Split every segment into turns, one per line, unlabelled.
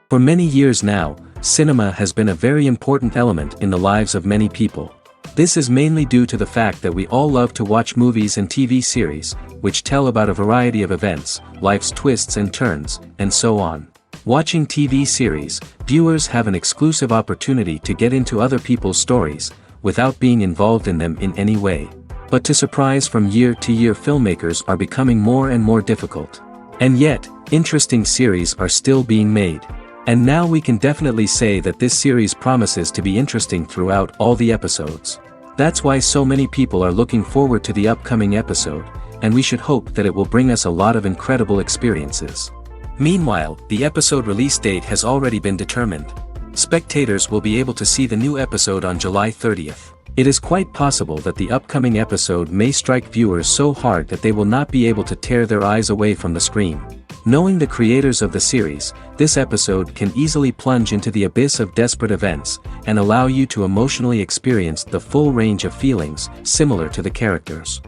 For many years now, cinema has been a very important element in the lives of many people. This is mainly due to the fact that we all love to watch movies and TV series, which tell about a variety of events, life's twists and turns, and so on. Watching TV series, viewers have an exclusive opportunity to get into other people's stories, without being involved in them in any way. But to surprise from year to year, filmmakers are becoming more and more difficult. And yet, interesting series are still being made. And now we can definitely say that this series promises to be interesting throughout all the episodes. That's why so many people are looking forward to the upcoming episode, and we should hope that it will bring us a lot of incredible experiences. Meanwhile, the episode release date has already been determined. Spectators will be able to see the new episode on July 30th. It is quite possible that the upcoming episode may strike viewers so hard that they will not be able to tear their eyes away from the screen. Knowing the creators of the series, this episode can easily plunge into the abyss of desperate events, and allow you to emotionally experience the full range of feelings, similar to the characters.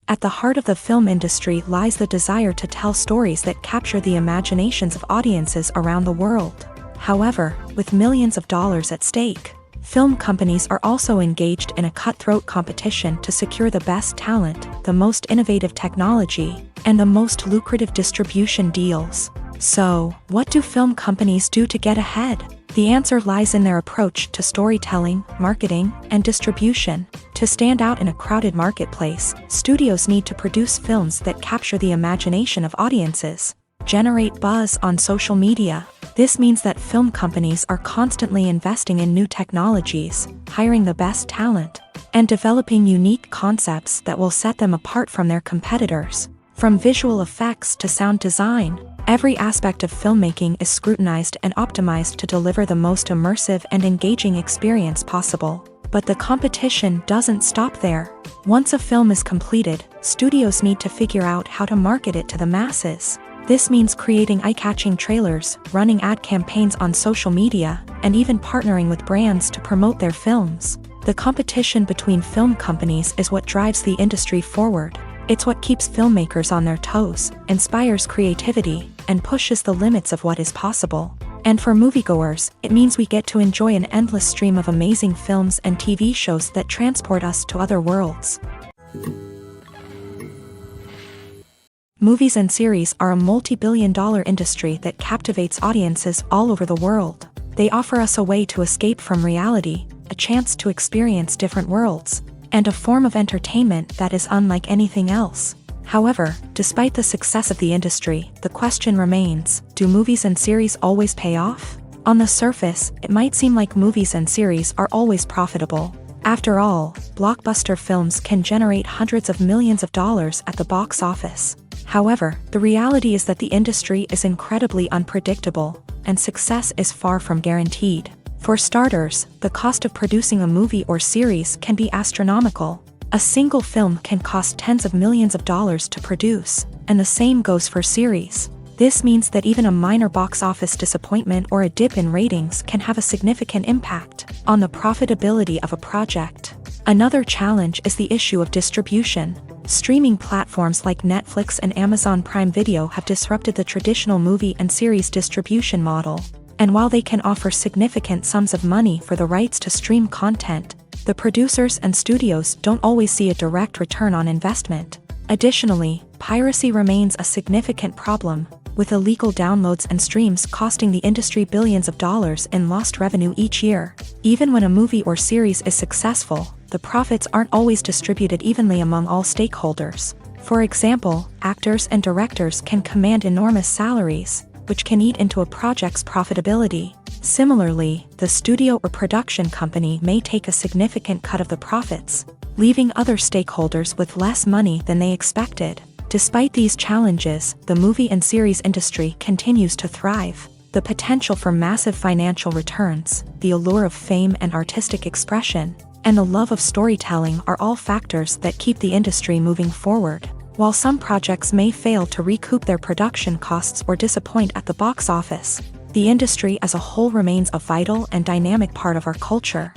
At the heart of the film industry lies the desire to tell stories that capture the imaginations of audiences around the world. However, with millions of dollars at stake, film companies are also engaged in a cutthroat competition to secure the best talent, the most innovative technology, and the most lucrative distribution deals. So, what do film companies do to get ahead? The answer lies in their approach to storytelling, marketing, and distribution. To stand out in a crowded marketplace, studios need to produce films that capture the imagination of audiences, generate buzz on social media. This means that film companies are constantly investing in new technologies, hiring the best talent, and developing unique concepts that will set them apart from their competitors. From visual effects to sound design, every aspect of filmmaking is scrutinized and optimized to deliver the most immersive and engaging experience possible. But the competition doesn't stop there. Once a film is completed, studios need to figure out how to market it to the masses. This means creating eye-catching trailers, running ad campaigns on social media, and even partnering with brands to promote their films. The competition between film companies is what drives the industry forward. It's what keeps filmmakers on their toes, inspires creativity, and pushes the limits of what is possible. And for moviegoers, it means we get to enjoy an endless stream of amazing films and TV shows that transport us to other worlds. Movies and series are a multi-billion-dollar industry that captivates audiences all over the world. They offer us a way to escape from reality, a chance to experience different worlds, and a form of entertainment that is unlike anything else. However, despite the success of the industry, the question remains, do movies and series always pay off? On the surface, it might seem like movies and series are always profitable. After all, blockbuster films can generate hundreds of millions of dollars at the box office. However, the reality is that the industry is incredibly unpredictable, and success is far from guaranteed. For starters, the cost of producing a movie or series can be astronomical. A single film can cost tens of millions of dollars to produce, and the same goes for series. This means that even a minor box office disappointment or a dip in ratings can have a significant impact on the profitability of a project. Another challenge is the issue of distribution. Streaming platforms like Netflix and Amazon Prime Video have disrupted the traditional movie and series distribution model. And while they can offer significant sums of money for the rights to stream content, the producers and studios don't always see a direct return on investment. Additionally, piracy remains a significant problem, with illegal downloads and streams costing the industry billions of dollars in lost revenue each year. Even when a movie or series is successful, the profits aren't always distributed evenly among all stakeholders. For example, actors and directors can command enormous salaries, which can eat into a project's profitability. Similarly, the studio or production company may take a significant cut of the profits, leaving other stakeholders with less money than they expected. Despite these challenges, the movie and series industry continues to thrive. The potential for massive financial returns, the allure of fame and artistic expression, and the love of storytelling are all factors that keep the industry moving forward. While some projects may fail to recoup their production costs or disappoint at the box office, the industry as a whole remains a vital and dynamic part of our culture.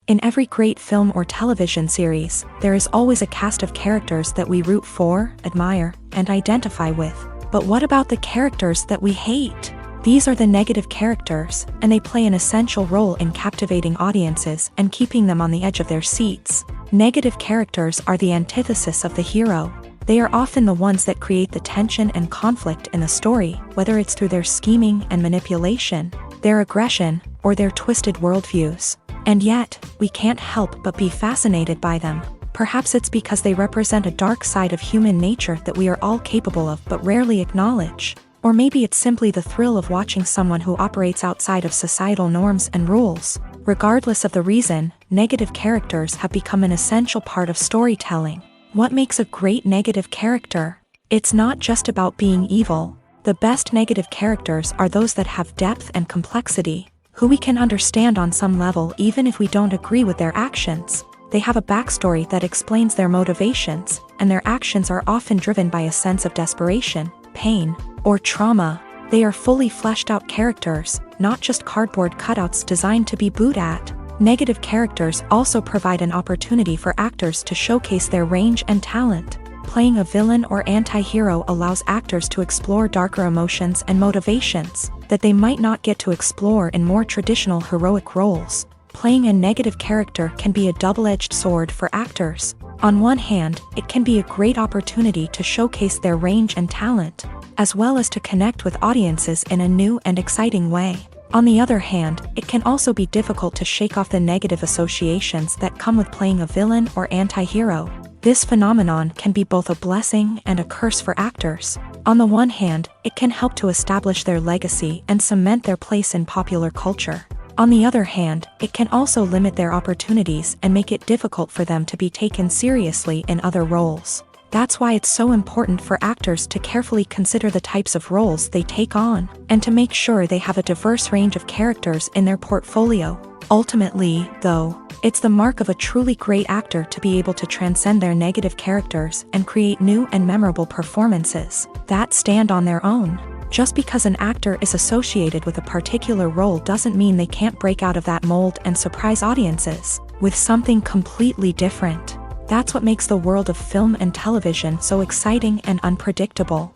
In every great film or television series, there is always a cast of characters that we root for, admire, and identify with. But what about the characters that we hate? These are the negative characters, and they play an essential role in captivating audiences and keeping them on the edge of their seats. Negative characters are the antithesis of the hero. They are often the ones that create the tension and conflict in the story, whether it's through their scheming and manipulation, their aggression, or their twisted worldviews. And yet, we can't help but be fascinated by them. Perhaps it's because they represent a dark side of human nature that we are all capable of but rarely acknowledge. Or maybe it's simply the thrill of watching someone who operates outside of societal norms and rules. Regardless of the reason, negative characters have become an essential part of storytelling. What makes a great negative character? It's not just about being evil. The best negative characters are those that have depth and complexity, who we can understand on some level even if we don't agree with their actions. They have a backstory that explains their motivations, and their actions are often driven by a sense of desperation, pain, or trauma. They are fully fleshed out characters, not just cardboard cutouts designed to be booed at. Negative characters also provide an opportunity for actors to showcase their range and talent. Playing a villain or anti-hero allows actors to explore darker emotions and motivations that they might not get to explore in more traditional heroic roles. Playing a negative character can be a double-edged sword for actors. On one hand, it can be a great opportunity to showcase their range and talent, as well as to connect with audiences in a new and exciting way. On the other hand, it can also be difficult to shake off the negative associations that come with playing a villain or anti-hero. This phenomenon can be both a blessing and a curse for actors. On the one hand, it can help to establish their legacy and cement their place in popular culture. On the other hand, it can also limit their opportunities and make it difficult for them to be taken seriously in other roles. That's why it's so important for actors to carefully consider the types of roles they take on, and to make sure they have a diverse range of characters in their portfolio. Ultimately, though, it's the mark of a truly great actor to be able to transcend their negative characters and create new and memorable performances that stand on their own. Just because an actor is associated with a particular role doesn't mean they can't break out of that mold and surprise audiences with something completely different. That's what makes the world of film and television so exciting and unpredictable.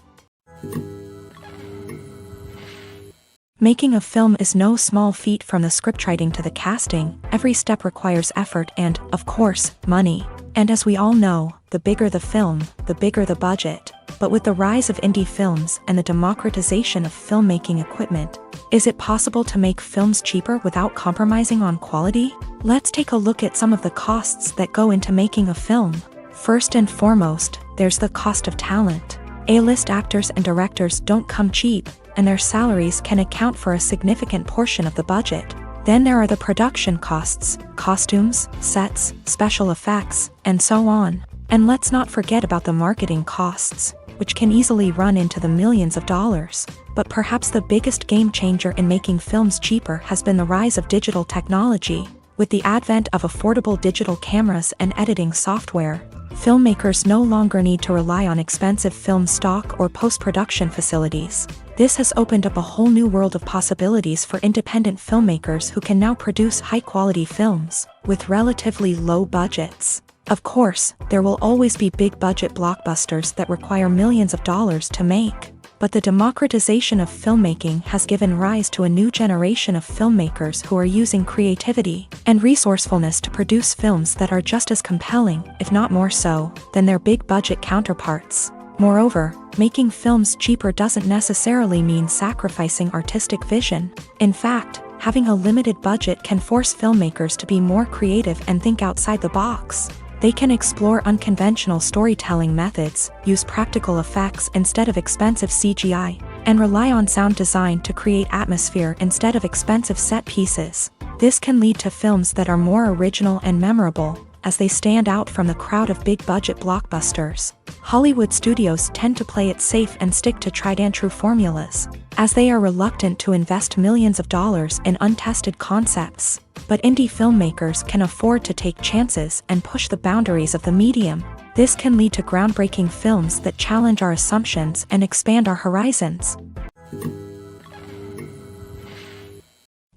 Making a film is no small feat, from the scriptwriting to the casting. Every step requires effort and, of course, money. And as we all know, the bigger the film, the bigger the budget. But with the rise of indie films and the democratization of filmmaking equipment, is it possible to make films cheaper without compromising on quality? Let's take a look at some of the costs that go into making a film. First and foremost, there's the cost of talent. A-list actors and directors don't come cheap, and their salaries can account for a significant portion of the budget. Then there are the production costs, costumes, sets, special effects, and so on. And let's not forget about the marketing costs, which can easily run into the millions of dollars. But perhaps the biggest game changer in making films cheaper has been the rise of digital technology. With the advent of affordable digital cameras and editing software, filmmakers no longer need to rely on expensive film stock or post-production facilities. This has opened up a whole new world of possibilities for independent filmmakers who can now produce high-quality films with relatively low budgets. Of course, there will always be big-budget blockbusters that require millions of dollars to make. But the democratization of filmmaking has given rise to a new generation of filmmakers who are using creativity and resourcefulness to produce films that are just as compelling, if not more so, than their big-budget counterparts. Moreover, making films cheaper doesn't necessarily mean sacrificing artistic vision. In fact, having a limited budget can force filmmakers to be more creative and think outside the box. They can explore unconventional storytelling methods, use practical effects instead of expensive CGI, and rely on sound design to create atmosphere instead of expensive set pieces. This can lead to films that are more original and memorable, as they stand out from the crowd of big-budget blockbusters. Hollywood studios tend to play it safe and stick to tried-and-true formulas, as they are reluctant to invest millions of dollars in untested concepts. But indie filmmakers can afford to take chances and push the boundaries of the medium. This can lead to groundbreaking films that challenge our assumptions and expand our horizons.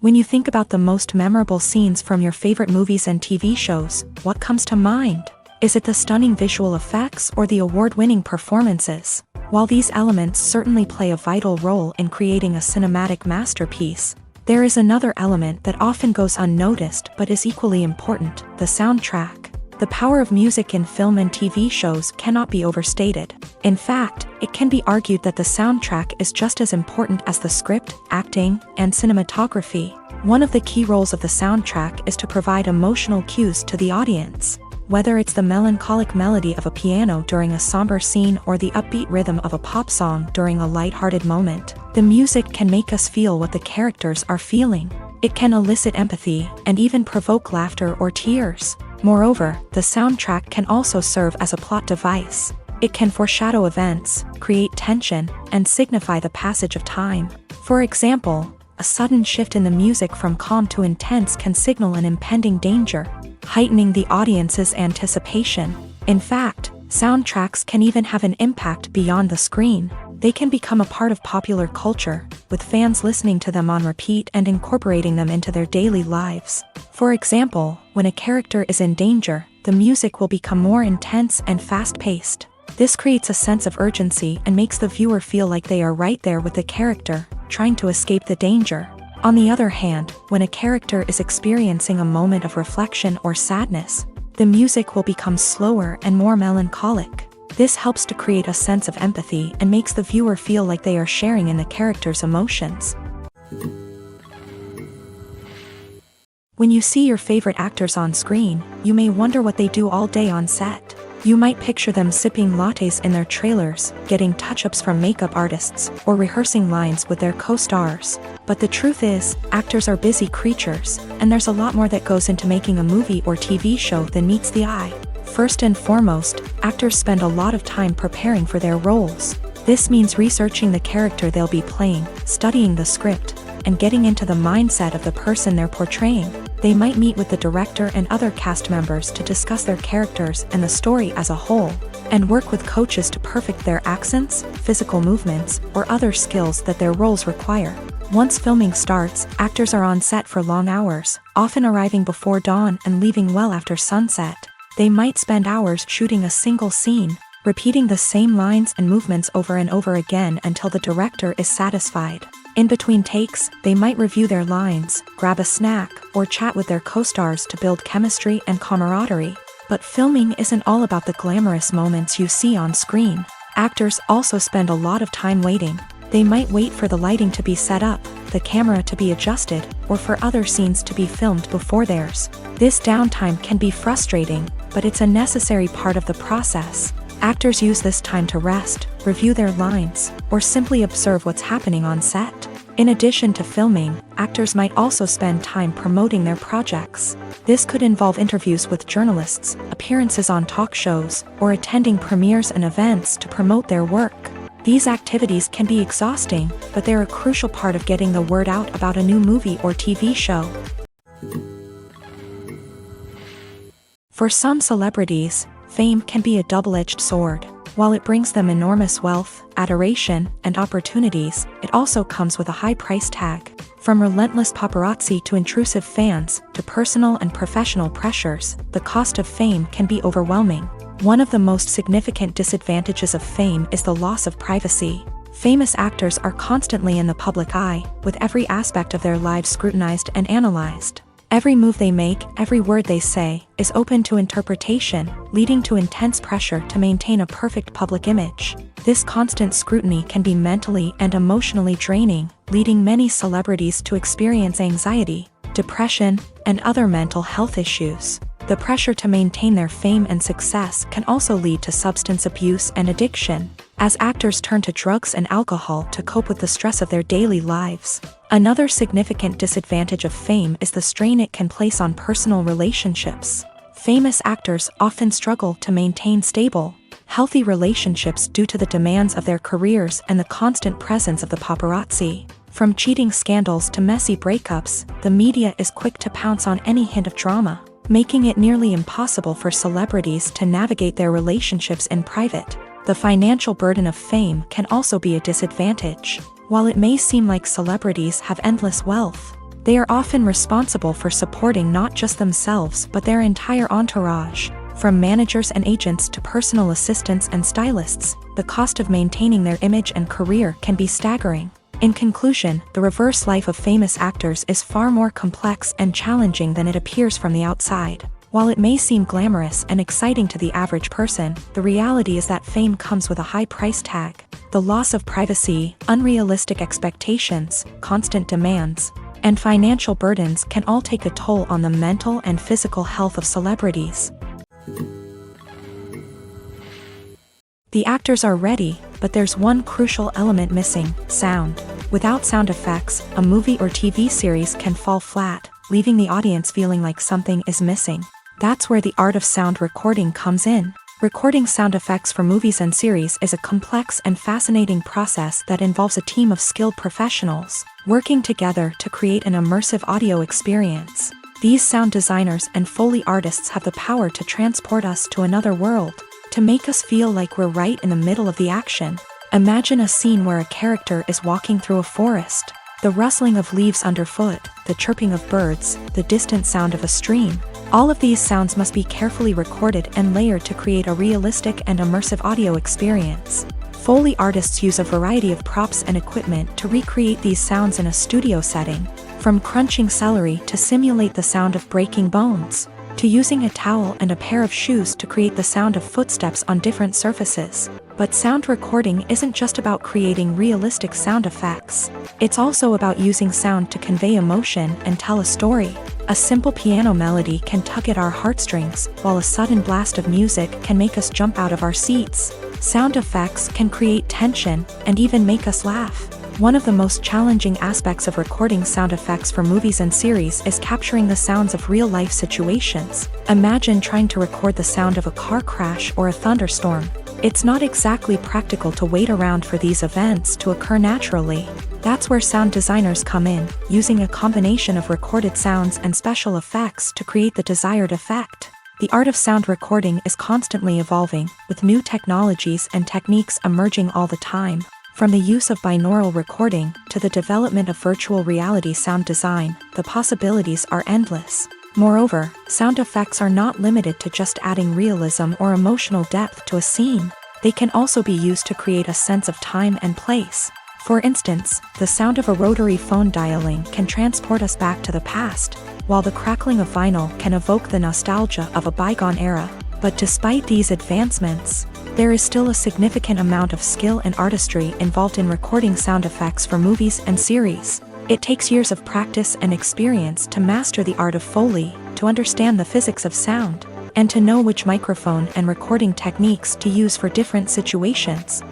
When you think about the most memorable scenes from your favorite movies and TV shows, what comes to mind? Is it the stunning visual effects or the award-winning performances? While these elements certainly play a vital role in creating a cinematic masterpiece, there is another element that often goes unnoticed but is equally important: the soundtrack. The power of music in film and TV shows cannot be overstated. In fact, it can be argued that the soundtrack is just as important as the script, acting, and cinematography. One of the key roles of the soundtrack is to provide emotional cues to the audience. Whether it's the melancholic melody of a piano during a somber scene or the upbeat rhythm of a pop song during a light-hearted moment, the music can make us feel what the characters are feeling. It can elicit empathy and even provoke laughter or tears. Moreover, the soundtrack can also serve as a plot device. It can foreshadow events, create tension, and signify the passage of time. For example, a sudden shift in the music from calm to intense can signal an impending danger, heightening the audience's anticipation. In fact, soundtracks can even have an impact beyond the screen. They can become a part of popular culture, with fans listening to them on repeat and incorporating them into their daily lives. For example, when a character is in danger, the music will become more intense and fast-paced. This creates a sense of urgency and makes the viewer feel like they are right there with the character, trying to escape the danger. On the other hand, when a character is experiencing a moment of reflection or sadness, the music will become slower and more melancholic. This helps to create a sense of empathy and makes the viewer feel like they are sharing in the character's emotions. When you see your favorite actors on screen, you may wonder what they do all day on set. You might picture them sipping lattes in their trailers, getting touch-ups from makeup artists, or rehearsing lines with their co-stars. But the truth is, actors are busy creatures, and there's a lot more that goes into making a movie or TV show than meets the eye. First and foremost, actors spend a lot of time preparing for their roles. This means researching the character they'll be playing, studying the script, and getting into the mindset of the person they're portraying. They might meet with the director and other cast members to discuss their characters and the story as a whole, and work with coaches to perfect their accents, physical movements, or other skills that their roles require. Once filming starts, actors are on set for long hours, often arriving before dawn and leaving well after sunset. They might spend hours shooting a single scene, repeating the same lines and movements over and over again until the director is satisfied. In between takes, they might review their lines, grab a snack, or chat with their co-stars to build chemistry and camaraderie. But filming isn't all about the glamorous moments you see on screen. Actors also spend a lot of time waiting. They might wait for the lighting to be set up, the camera to be adjusted, or for other scenes to be filmed before theirs. This downtime can be frustrating, but it's a necessary part of the process. Actors use this time to rest, review their lines, or simply observe what's happening on set. In addition to filming, actors might also spend time promoting their projects. This could involve interviews with journalists, appearances on talk shows, or attending premieres and events to promote their work. These activities can be exhausting, but they're a crucial part of getting the word out about a new movie or TV show. For some celebrities, fame can be a double-edged sword. While it brings them enormous wealth, adoration, and opportunities, it also comes with a high price tag. From relentless paparazzi to intrusive fans, to personal and professional pressures, the cost of fame can be overwhelming. One of the most significant disadvantages of fame is the loss of privacy. Famous actors are constantly in the public eye, with every aspect of their lives scrutinized and analyzed. Every move they make, every word they say, is open to interpretation, leading to intense pressure to maintain a perfect public image. This constant scrutiny can be mentally and emotionally draining, leading many celebrities to experience anxiety, depression, and other mental health issues. The pressure to maintain their fame and success can also lead to substance abuse and addiction, as actors turn to drugs and alcohol to cope with the stress of their daily lives. Another significant disadvantage of fame is the strain it can place on personal relationships. Famous actors often struggle to maintain stable, healthy relationships due to the demands of their careers and the constant presence of the paparazzi. From cheating scandals to messy breakups, the media is quick to pounce on any hint of drama, making it nearly impossible for celebrities to navigate their relationships in private. The financial burden of fame can also be a disadvantage. While it may seem like celebrities have endless wealth, They are often responsible for supporting not just themselves but their entire entourage. From managers and agents to personal assistants and stylists, the cost of maintaining their image and career can be staggering. In conclusion, the reverse life of famous actors is far more complex and challenging than it appears from the outside. While it may seem glamorous and exciting to the average person, the reality is that fame comes with a high price tag. The loss of privacy, unrealistic expectations, constant demands, and financial burdens can all take a toll on the mental and physical health of celebrities. The actors are ready, but there's one crucial element missing: sound. Without sound effects, a movie or TV series can fall flat, leaving the audience feeling like something is missing. That's where the art of sound recording comes in. Recording sound effects for movies and series is a complex and fascinating process that involves a team of skilled professionals working together to create an immersive audio experience. These sound designers and Foley artists have the power to transport us to another world, to make us feel like we're right in the middle of the action. Imagine a scene where a character is walking through a forest. The rustling of leaves underfoot, the chirping of birds, the distant sound of a stream. All of these sounds must be carefully recorded and layered to create a realistic and immersive audio experience. Foley artists use a variety of props and equipment to recreate these sounds in a studio setting, from crunching celery to simulate the sound of breaking bones, to using a towel and a pair of shoes to create the sound of footsteps on different surfaces. But sound recording isn't just about creating realistic sound effects. It's also about using sound to convey emotion and tell a story. A simple piano melody can tug at our heartstrings, while a sudden blast of music can make us jump out of our seats. Sound effects can create tension and even make us laugh. One of the most challenging aspects of recording sound effects for movies and series is capturing the sounds of real-life situations. Imagine trying to record the sound of a car crash or a thunderstorm. It's not exactly practical to wait around for these events to occur naturally. That's where sound designers come in, using a combination of recorded sounds and special effects to create the desired effect. The art of sound recording is constantly evolving, with new technologies and techniques emerging all the time. From the use of binaural recording to the development of virtual reality sound design, the possibilities are endless. Moreover, sound effects are not limited to just adding realism or emotional depth to a scene. They can also be used to create a sense of time and place. For instance, the sound of a rotary phone dialing can transport us back to the past, while the crackling of vinyl can evoke the nostalgia of a bygone era. But despite these advancements, there is still a significant amount of skill and artistry involved in recording sound effects for movies and series. It takes years of practice and experience to master the art of Foley, to understand the physics of sound, and to know which microphone and recording techniques to use for different situations.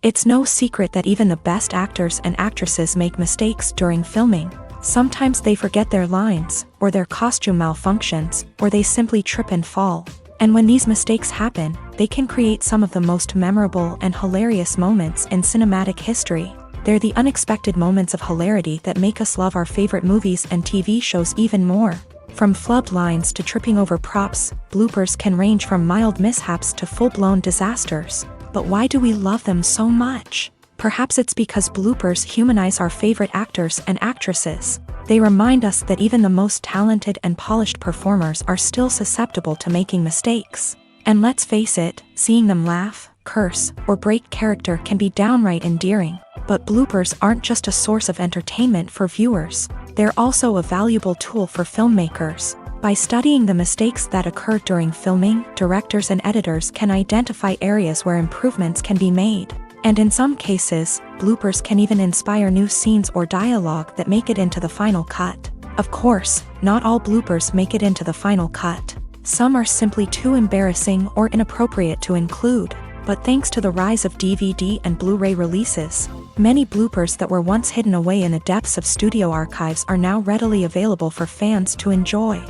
It's no secret that even the best actors and actresses make mistakes during filming. Sometimes they forget their lines, or their costume malfunctions, or they simply trip and fall. And when these mistakes happen, they can create some of the most memorable and hilarious moments in cinematic history. They're the unexpected moments of hilarity that make us love our favorite movies and TV shows even more. From flubbed lines to tripping over props, bloopers can range from mild mishaps to full-blown disasters. But why do we love them so much? Perhaps it's because bloopers humanize our favorite actors and actresses. They remind us that even the most talented and polished performers are still susceptible to making mistakes. And let's face it, seeing them laugh, curse, or break character can be downright endearing. But bloopers aren't just a source of entertainment for viewers. They're also a valuable tool for filmmakers. By studying the mistakes that occur during filming, directors and editors can identify areas where improvements can be made. And in some cases, bloopers can even inspire new scenes or dialogue that make it into the final cut. Of course, not all bloopers make it into the final cut. Some are simply too embarrassing or inappropriate to include. But thanks to the rise of DVD and Blu-ray releases, many bloopers that were once hidden away in the depths of studio archives are now readily available for fans to enjoy.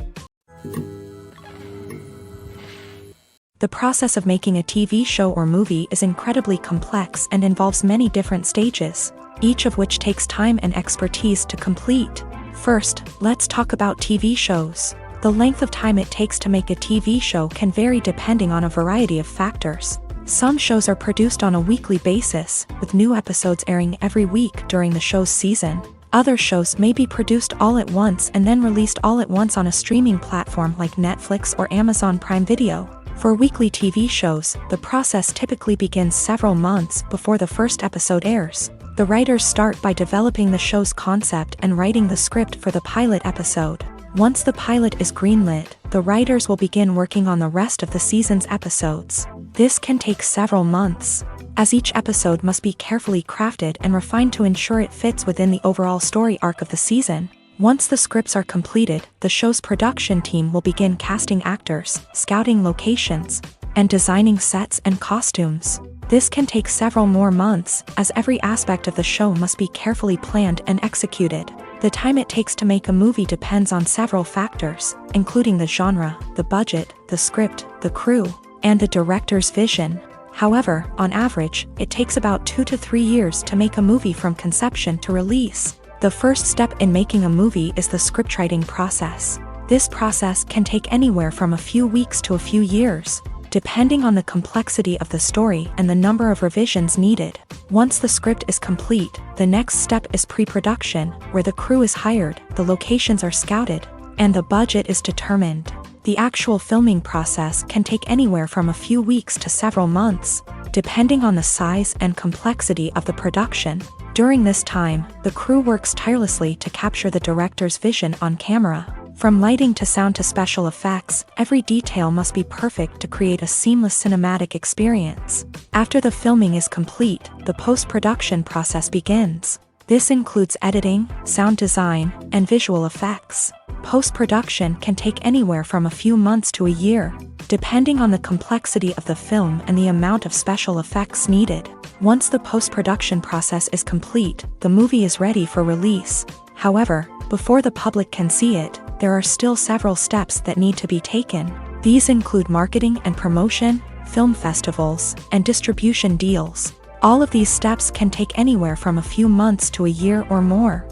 The process of making a TV show or movie is incredibly complex and involves many different stages, each of which takes time and expertise to complete. First, let's talk about TV shows. The length of time it takes to make a TV show can vary depending on a variety of factors. Some shows are produced on a weekly basis, with new episodes airing every week during the show's season. Other shows may be produced all at once and then released all at once on a streaming platform like Netflix or Amazon Prime Video. For weekly TV shows, the process typically begins several months before the first episode airs. The writers start by developing the show's concept and writing the script for the pilot episode. Once the pilot is greenlit, the writers will begin working on the rest of the season's episodes. This can take several months, as each episode must be carefully crafted and refined to ensure it fits within the overall story arc of the season. Once the scripts are completed, the show's production team will begin casting actors, scouting locations, and designing sets and costumes. This can take several more months, as every aspect of the show must be carefully planned and executed. The time it takes to make a movie depends on several factors, including the genre, the budget, the script, the crew, and the director's vision. However, on average, it takes about 2 to 3 years to make a movie from conception to release. The first step in making a movie is the scriptwriting process. This process can take anywhere from a few weeks to a few years, depending on the complexity of the story and the number of revisions needed. Once the script is complete, the next step is pre-production, where the crew is hired, the locations are scouted, and the budget is determined. The actual filming process can take anywhere from a few weeks to several months, depending on the size and complexity of the production. During this time, the crew works tirelessly to capture the director's vision on camera. From lighting to sound to special effects, every detail must be perfect to create a seamless cinematic experience. After the filming is complete, the post-production process begins. This includes editing, sound design, and visual effects. Post-production can take anywhere from a few months to a year, depending on the complexity of the film and the amount of special effects needed. Once the post-production process is complete, the movie is ready for release. However, before the public can see it, there are still several steps that need to be taken. These include marketing and promotion, film festivals, and distribution deals. All of these steps can take anywhere from a few months to a year or more.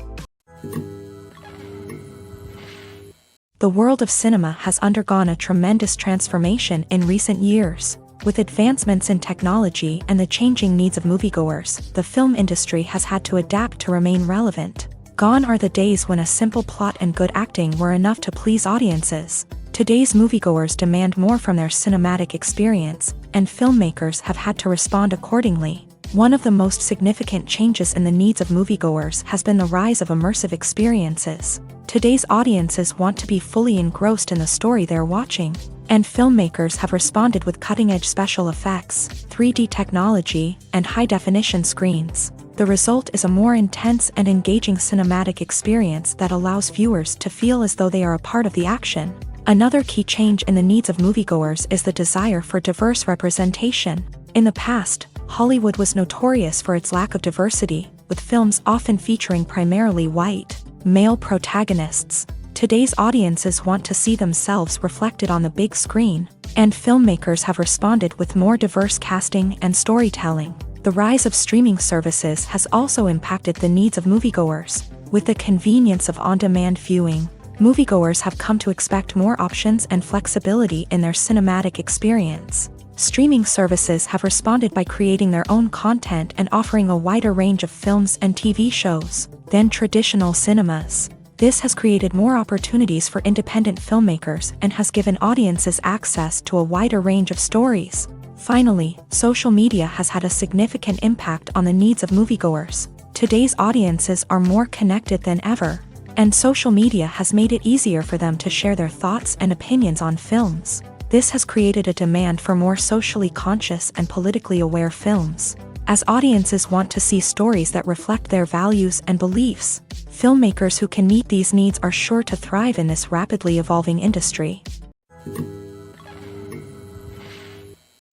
The world of cinema has undergone a tremendous transformation in recent years. With advancements in technology and the changing needs of moviegoers, the film industry has had to adapt to remain relevant. Gone are the days when a simple plot and good acting were enough to please audiences. Today's moviegoers demand more from their cinematic experience, and filmmakers have had to respond accordingly. One of the most significant changes in the needs of moviegoers has been the rise of immersive experiences. Today's audiences want to be fully engrossed in the story they're watching, and filmmakers have responded with cutting-edge special effects, 3D technology, and high-definition screens. The result is a more intense and engaging cinematic experience that allows viewers to feel as though they are a part of the action. Another key change in the needs of moviegoers is the desire for diverse representation. In the past, Hollywood was notorious for its lack of diversity, with films often featuring primarily white, male protagonists. Today's audiences want to see themselves reflected on the big screen, and filmmakers have responded with more diverse casting and storytelling. The rise of streaming services has also impacted the needs of moviegoers. With the convenience of on-demand viewing, moviegoers have come to expect more options and flexibility in their cinematic experience. Streaming services have responded by creating their own content and offering a wider range of films and TV shows than traditional cinemas. This has created more opportunities for independent filmmakers and has given audiences access to a wider range of stories. Finally, social media has had a significant impact on the needs of moviegoers. Today's audiences are more connected than ever, and social media has made it easier for them to share their thoughts and opinions on films. This has created a demand for more socially conscious and politically aware films. As audiences want to see stories that reflect their values and beliefs, filmmakers who can meet these needs are sure to thrive in this rapidly evolving industry.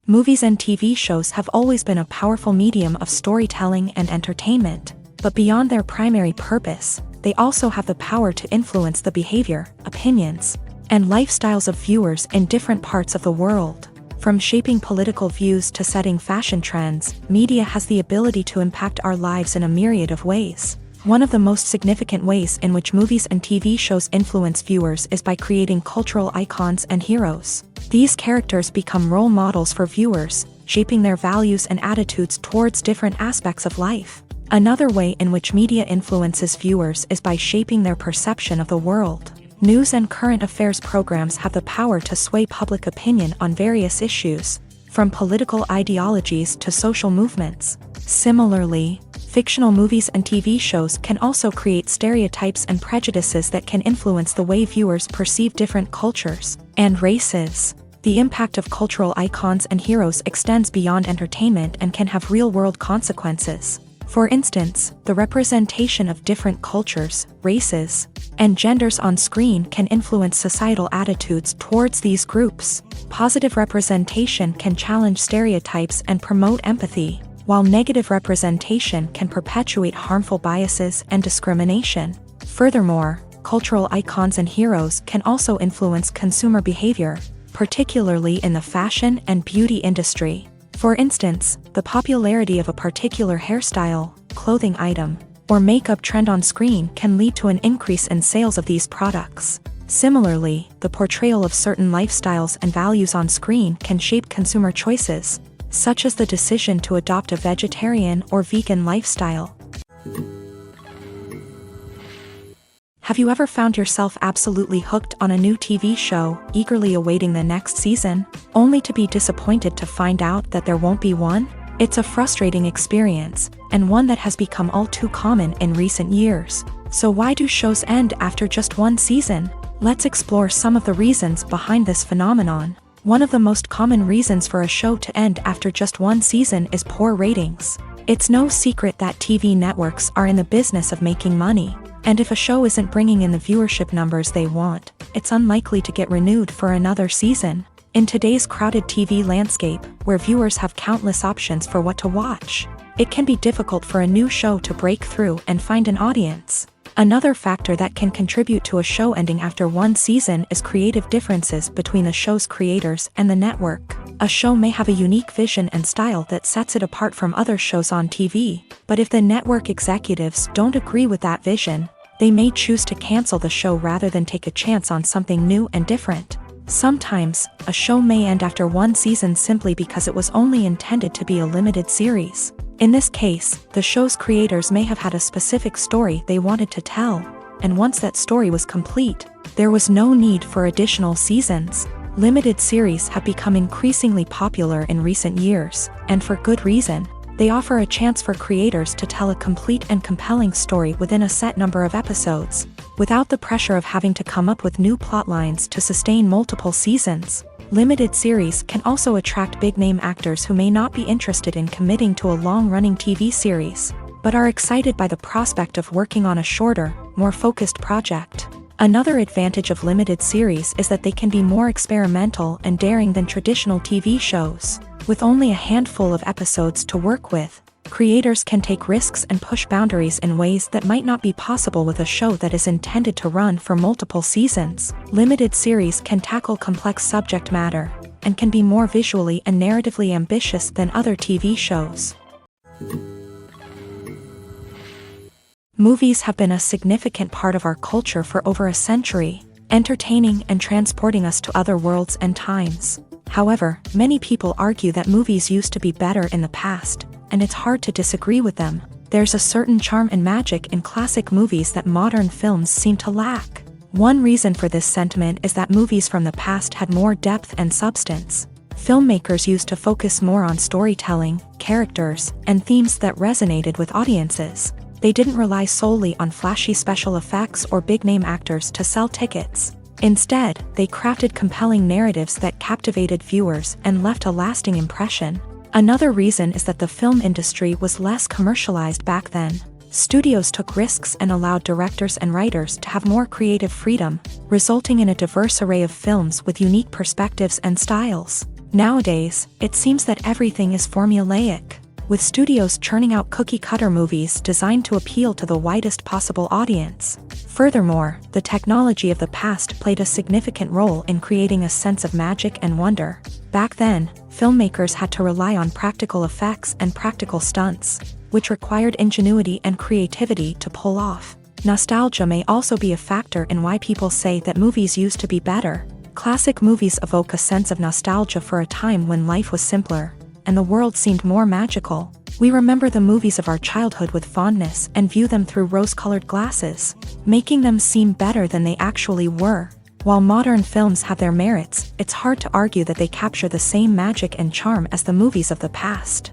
Movies and TV shows have always been a powerful medium of storytelling and entertainment, but beyond their primary purpose, they also have the power to influence the behavior, opinions, and lifestyles of viewers in different parts of the world. From shaping political views to setting fashion trends, media has the ability to impact our lives in a myriad of ways. One of the most significant ways in which movies and TV shows influence viewers is by creating cultural icons and heroes. These characters become role models for viewers, shaping their values and attitudes towards different aspects of life. Another way in which media influences viewers is by shaping their perception of the world. News and current affairs programs have the power to sway public opinion on various issues, from political ideologies to social movements. Similarly, fictional movies and TV shows can also create stereotypes and prejudices that can influence the way viewers perceive different cultures and races. The impact of cultural icons and heroes extends beyond entertainment and can have real-world consequences. For instance, the representation of different cultures, races, and genders on screen can influence societal attitudes towards these groups. Positive representation can challenge stereotypes and promote empathy, while negative representation can perpetuate harmful biases and discrimination. Furthermore, cultural icons and heroes can also influence consumer behavior, particularly in the fashion and beauty industry. For instance, the popularity of a particular hairstyle, clothing item, or makeup trend on screen can lead to an increase in sales of these products. Similarly, the portrayal of certain lifestyles and values on screen can shape consumer choices, such as the decision to adopt a vegetarian or vegan lifestyle. Have you ever found yourself absolutely hooked on a new TV show, eagerly awaiting the next season, only to be disappointed to find out that there won't be one? It's a frustrating experience, and one that has become all too common in recent years. So why do shows end after just one season? Let's explore some of the reasons behind this phenomenon. One of the most common reasons for a show to end after just one season is poor ratings. It's no secret that TV networks are in the business of making money. And if a show isn't bringing in the viewership numbers they want, it's unlikely to get renewed for another season. In today's crowded TV landscape, where viewers have countless options for what to watch, it can be difficult for a new show to break through and find an audience. Another factor that can contribute to a show ending after one season is creative differences between the show's creators and the network. A show may have a unique vision and style that sets it apart from other shows on TV, but if the network executives don't agree with that vision, they may choose to cancel the show rather than take a chance on something new and different. Sometimes, a show may end after one season simply because it was only intended to be a limited series. In this case, the show's creators may have had a specific story they wanted to tell, and once that story was complete, there was no need for additional seasons. Limited series have become increasingly popular in recent years, and for good reason. They offer a chance for creators to tell a complete and compelling story within a set number of episodes, without the pressure of having to come up with new plotlines to sustain multiple seasons. Limited series can also attract big-name actors who may not be interested in committing to a long-running TV series, but are excited by the prospect of working on a shorter, more focused project. Another advantage of limited series is that they can be more experimental and daring than traditional TV shows. With only a handful of episodes to work with, creators can take risks and push boundaries in ways that might not be possible with a show that is intended to run for multiple seasons. Limited series can tackle complex subject matter, and can be more visually and narratively ambitious than other TV shows. Movies have been a significant part of our culture for over a century, entertaining and transporting us to other worlds and times. However, many people argue that movies used to be better in the past, and it's hard to disagree with them. There's a certain charm and magic in classic movies that modern films seem to lack. One reason for this sentiment is that movies from the past had more depth and substance. Filmmakers used to focus more on storytelling, characters, and themes that resonated with audiences. They didn't rely solely on flashy special effects or big-name actors to sell tickets. Instead, they crafted compelling narratives that captivated viewers and left a lasting impression. Another reason is that the film industry was less commercialized back then. Studios took risks and allowed directors and writers to have more creative freedom, resulting in a diverse array of films with unique perspectives and styles. Nowadays, it seems that everything is formulaic, with studios churning out cookie-cutter movies designed to appeal to the widest possible audience. Furthermore, the technology of the past played a significant role in creating a sense of magic and wonder. Back then, filmmakers had to rely on practical effects and practical stunts, which required ingenuity and creativity to pull off. Nostalgia may also be a factor in why people say that movies used to be better. Classic movies evoke a sense of nostalgia for a time when life was simpler, and the world seemed more magical. We remember the movies of our childhood with fondness and view them through rose-colored glasses, making them seem better than they actually were. While modern films have their merits, it's hard to argue that they capture the same magic and charm as the movies of the past.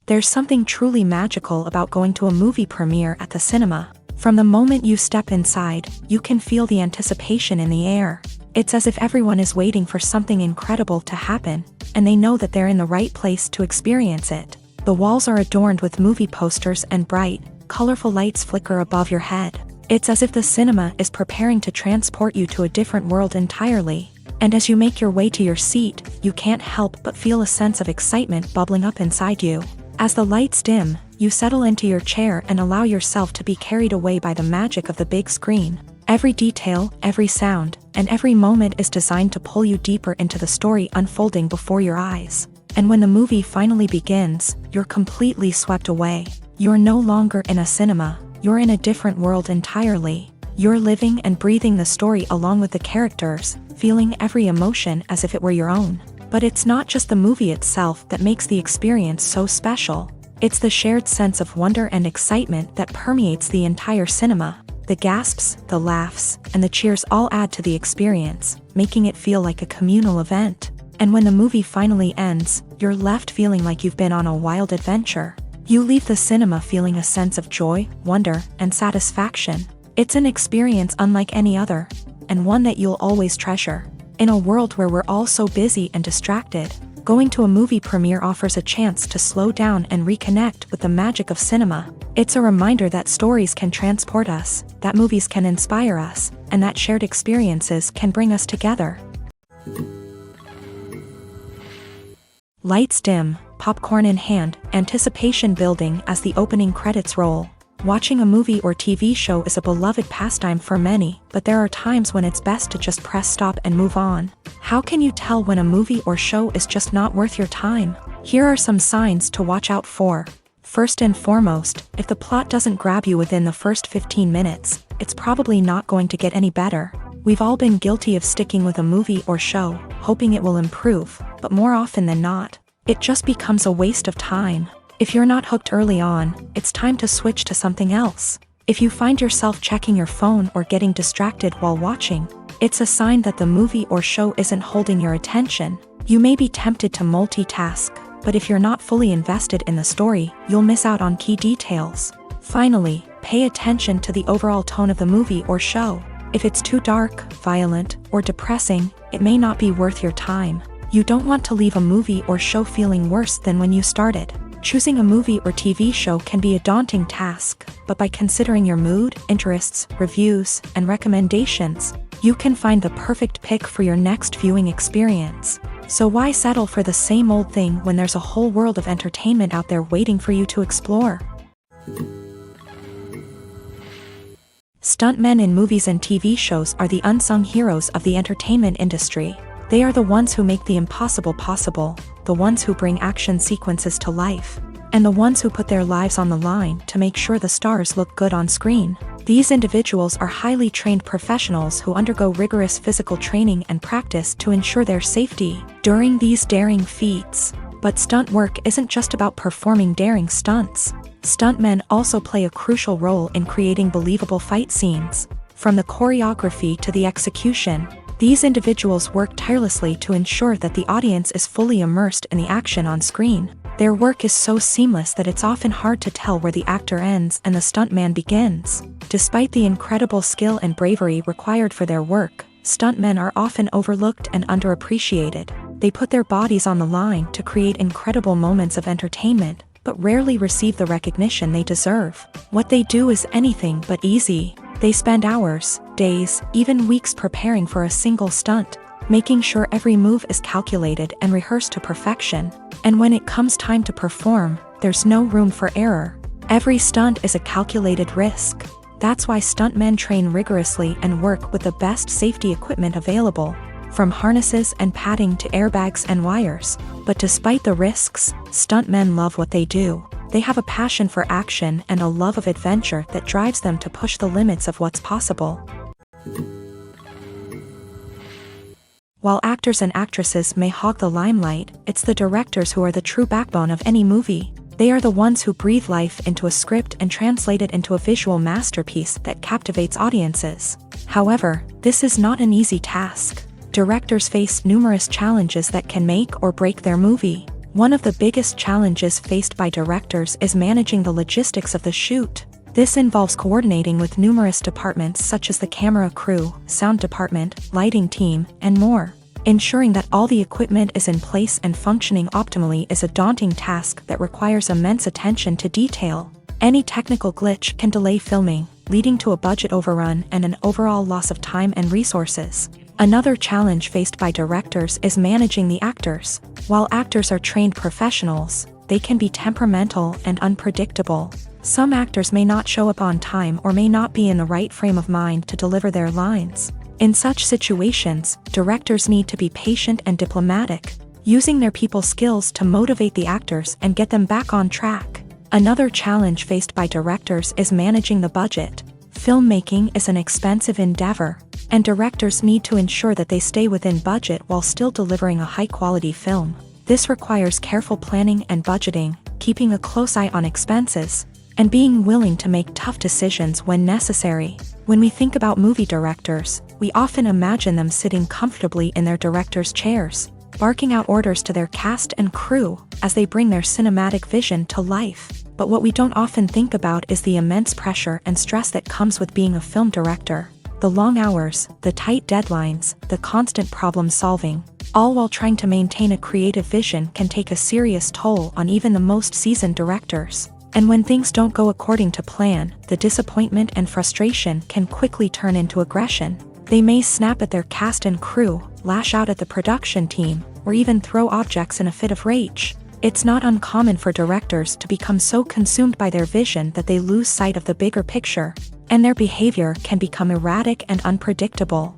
There's something truly magical about going to a movie premiere at the cinema. From the moment you step inside, you can feel the anticipation in the air. It's as if everyone is waiting for something incredible to happen, and they know that they're in the right place to experience it. The walls are adorned with movie posters and bright, colorful lights flicker above your head. It's as if the cinema is preparing to transport you to a different world entirely. And as you make your way to your seat, you can't help but feel a sense of excitement bubbling up inside you. As the lights dim, you settle into your chair and allow yourself to be carried away by the magic of the big screen. Every detail, every sound, and every moment is designed to pull you deeper into the story unfolding before your eyes. And when the movie finally begins, you're completely swept away. You're no longer in a cinema, you're in a different world entirely. You're living and breathing the story along with the characters, feeling every emotion as if it were your own. But it's not just the movie itself that makes the experience so special. It's the shared sense of wonder and excitement that permeates the entire cinema. The gasps, the laughs, and the cheers all add to the experience, making it feel like a communal event. And when the movie finally ends, you're left feeling like you've been on a wild adventure. You leave the cinema feeling a sense of joy, wonder, and satisfaction. It's an experience unlike any other, and one that you'll always treasure. In a world where we're all so busy and distracted, going to a movie premiere offers a chance to slow down and reconnect with the magic of cinema. It's a reminder that stories can transport us, that movies can inspire us, and that shared experiences can bring us together. Lights dim, popcorn in hand, anticipation building as the opening credits roll. Watching a movie or TV show is a beloved pastime for many, but there are times when it's best to just press stop and move on. How can you tell when a movie or show is just not worth your time? Here are some signs to watch out for. First and foremost, if the plot doesn't grab you within the first 15 minutes, it's probably not going to get any better. We've all been guilty of sticking with a movie or show, hoping it will improve, but more often than not, it just becomes a waste of time. If you're not hooked early on, it's time to switch to something else. If you find yourself checking your phone or getting distracted while watching, it's a sign that the movie or show isn't holding your attention. You may be tempted to multitask, but if you're not fully invested in the story, you'll miss out on key details. Finally, pay attention to the overall tone of the movie or show. If it's too dark, violent, or depressing, it may not be worth your time. You don't want to leave a movie or show feeling worse than when you started. Choosing a movie or TV show can be a daunting task, but by considering your mood, interests, reviews, and recommendations, you can find the perfect pick for your next viewing experience. So why settle for the same old thing when there's a whole world of entertainment out there waiting for you to explore? Stuntmen in movies and TV shows are the unsung heroes of the entertainment industry. They are the ones who make the impossible possible, the ones who bring action sequences to life, and the ones who put their lives on the line to make sure the stars look good on screen. These individuals are highly trained professionals who undergo rigorous physical training and practice to ensure their safety during these daring feats. But stunt work isn't just about performing daring stunts. Stuntmen also play a crucial role in creating believable fight scenes. From the choreography to the execution, these individuals work tirelessly to ensure that the audience is fully immersed in the action on screen. Their work is so seamless that it's often hard to tell where the actor ends and the stuntman begins. Despite the incredible skill and bravery required for their work, stuntmen are often overlooked and underappreciated. They put their bodies on the line to create incredible moments of entertainment, but rarely receive the recognition they deserve. What they do is anything but easy. They spend hours, days, even weeks preparing for a single stunt, making sure every move is calculated and rehearsed to perfection. And when it comes time to perform, there's no room for error. Every stunt is a calculated risk. That's why stuntmen train rigorously and work with the best safety equipment available, from harnesses and padding to airbags and wires. But despite the risks, stuntmen love what they do. They have a passion for action and a love of adventure that drives them to push the limits of what's possible. While actors and actresses may hog the limelight, it's the directors who are the true backbone of any movie. They are the ones who breathe life into a script and translate it into a visual masterpiece that captivates audiences. However, this is not an easy task. Directors face numerous challenges that can make or break their movie. One of the biggest challenges faced by directors is managing the logistics of the shoot. This involves coordinating with numerous departments such as the camera crew, sound department, lighting team, and more. Ensuring that all the equipment is in place and functioning optimally is a daunting task that requires immense attention to detail. Any technical glitch can delay filming, leading to a budget overrun and an overall loss of time and resources. Another challenge faced by directors is managing the actors. While actors are trained professionals, they can be temperamental and unpredictable. Some actors may not show up on time or may not be in the right frame of mind to deliver their lines. In such situations, directors need to be patient and diplomatic, using their people skills to motivate the actors and get them back on track. Another challenge faced by directors is managing the budget. Filmmaking is an expensive endeavor, and directors need to ensure that they stay within budget while still delivering a high-quality film. This requires careful planning and budgeting, keeping a close eye on expenses, and being willing to make tough decisions when necessary. When we think about movie directors, we often imagine them sitting comfortably in their director's chairs, barking out orders to their cast and crew as they bring their cinematic vision to life. But what we don't often think about is the immense pressure and stress that comes with being a film director. The long hours, the tight deadlines, the constant problem solving, all while trying to maintain a creative vision can take a serious toll on even the most seasoned directors. And when things don't go according to plan, the disappointment and frustration can quickly turn into aggression. They may snap at their cast and crew, lash out at the production team, or even throw objects in a fit of rage. It's not uncommon for directors to become so consumed by their vision that they lose sight of the bigger picture, and their behavior can become erratic and unpredictable.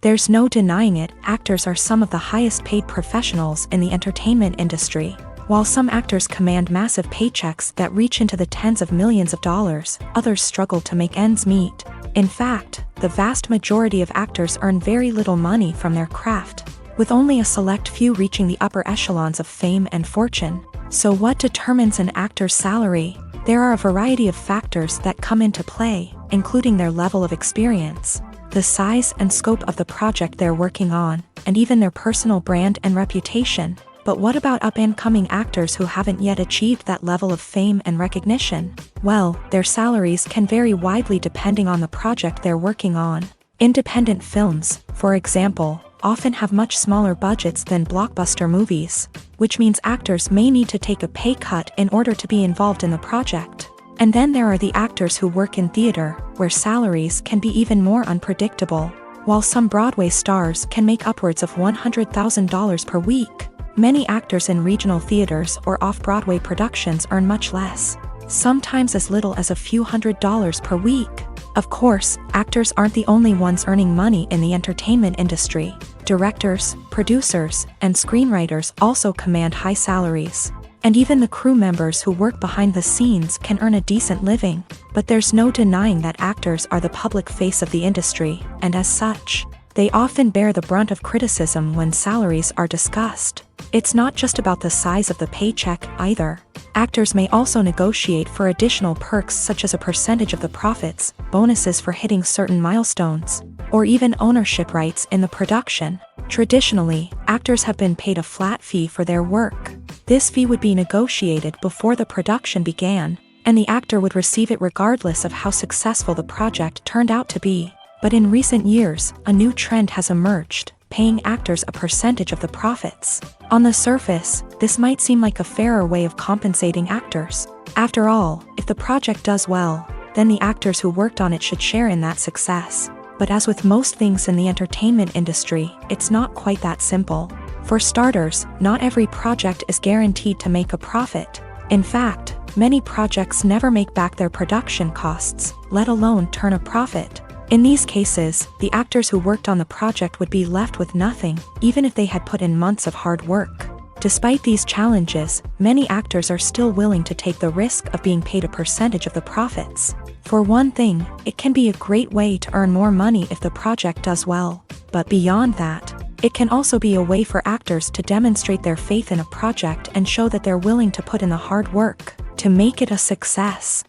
There's no denying it, actors are some of the highest paid professionals in the entertainment industry. While some actors command massive paychecks that reach into the tens of millions of dollars, others struggle to make ends meet. In fact, the vast majority of actors earn very little money from their craft, with only a select few reaching the upper echelons of fame and fortune. So what determines an actor's salary? There are a variety of factors that come into play, including their level of experience, the size and scope of the project they're working on, and even their personal brand and reputation. But what about up-and-coming actors who haven't yet achieved that level of fame and recognition? Well, their salaries can vary widely depending on the project they're working on. Independent films, for example, often have much smaller budgets than blockbuster movies, which means actors may need to take a pay cut in order to be involved in the project. And then there are the actors who work in theater, where salaries can be even more unpredictable. While some Broadway stars can make upwards of $100,000 per week, many actors in regional theaters or off-Broadway productions earn much less, sometimes as little as a few $100s per week. Of course, actors aren't the only ones earning money in the entertainment industry. Directors, producers, and screenwriters also command high salaries. And even the crew members who work behind the scenes can earn a decent living. But there's no denying that actors are the public face of the industry, and as such, they often bear the brunt of criticism when salaries are discussed. It's not just about the size of the paycheck either. Actors may also negotiate for additional perks such as a percentage of the profits, bonuses for hitting certain milestones, or even ownership rights in the production. Traditionally, actors have been paid a flat fee for their work. This fee would be negotiated before the production began, and the actor would receive it regardless of how successful the project turned out to be. But in recent years, a new trend has emerged, paying actors a percentage of the profits. On the surface, this might seem like a fairer way of compensating actors. After all, if the project does well, then the actors who worked on it should share in that success. But as with most things in the entertainment industry, it's not quite that simple. For starters, not every project is guaranteed to make a profit. In fact, many projects never make back their production costs, let alone turn a profit. In these cases, the actors who worked on the project would be left with nothing, even if they had put in months of hard work. Despite these challenges, many actors are still willing to take the risk of being paid a percentage of the profits. For one thing, it can be a great way to earn more money if the project does well. But beyond that, it can also be a way for actors to demonstrate their faith in a project and show that they're willing to put in the hard work to make it a success.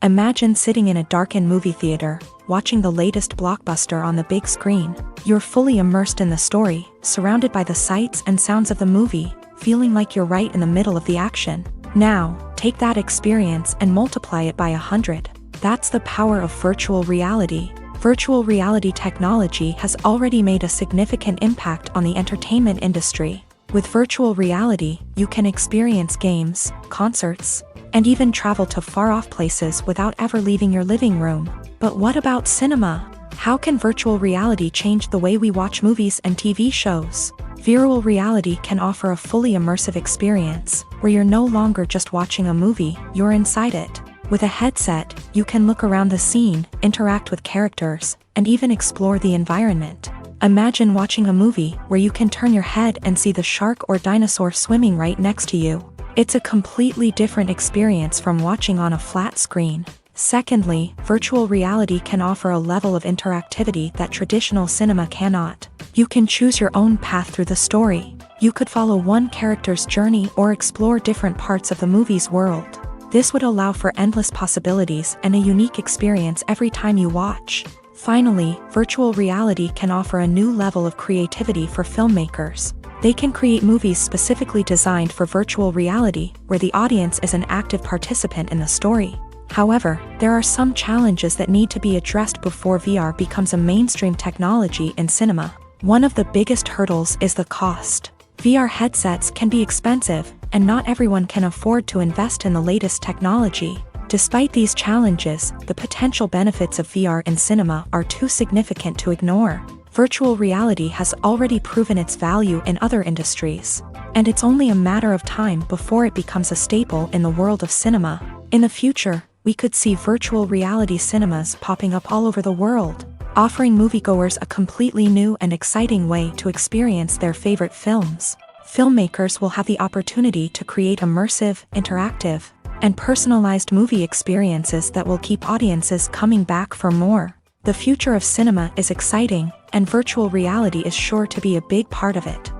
Imagine sitting in a darkened movie theater, watching the latest blockbuster on the big screen. You're fully immersed in the story, surrounded by the sights and sounds of the movie, feeling like you're right in the middle of the action. Now, take that experience and multiply it by 100. That's the power of virtual reality. Virtual reality technology has already made a significant impact on the entertainment industry. With virtual reality, you can experience games, concerts, and even travel to far-off places without ever leaving your living room. But what about cinema? How can virtual reality change the way we watch movies and TV shows? Virtual reality can offer a fully immersive experience, where you're no longer just watching a movie, you're inside it. With a headset, you can look around the scene, interact with characters, and even explore the environment. Imagine watching a movie where you can turn your head and see the shark or dinosaur swimming right next to you. It's a completely different experience from watching on a flat screen. Secondly, virtual reality can offer a level of interactivity that traditional cinema cannot. You can choose your own path through the story. You could follow one character's journey or explore different parts of the movie's world. This would allow for endless possibilities and a unique experience every time you watch. Finally, virtual reality can offer a new level of creativity for filmmakers. They can create movies specifically designed for virtual reality, where the audience is an active participant in the story. However, there are some challenges that need to be addressed before VR becomes a mainstream technology in cinema. One of the biggest hurdles is the cost. VR headsets can be expensive, and not everyone can afford to invest in the latest technology. Despite these challenges, the potential benefits of VR in cinema are too significant to ignore. Virtual reality has already proven its value in other industries, and it's only a matter of time before it becomes a staple in the world of cinema. In the future, we could see virtual reality cinemas popping up all over the world, offering moviegoers a completely new and exciting way to experience their favorite films. Filmmakers will have the opportunity to create immersive, interactive, and personalized movie experiences that will keep audiences coming back for more. The future of cinema is exciting, and virtual reality is sure to be a big part of it.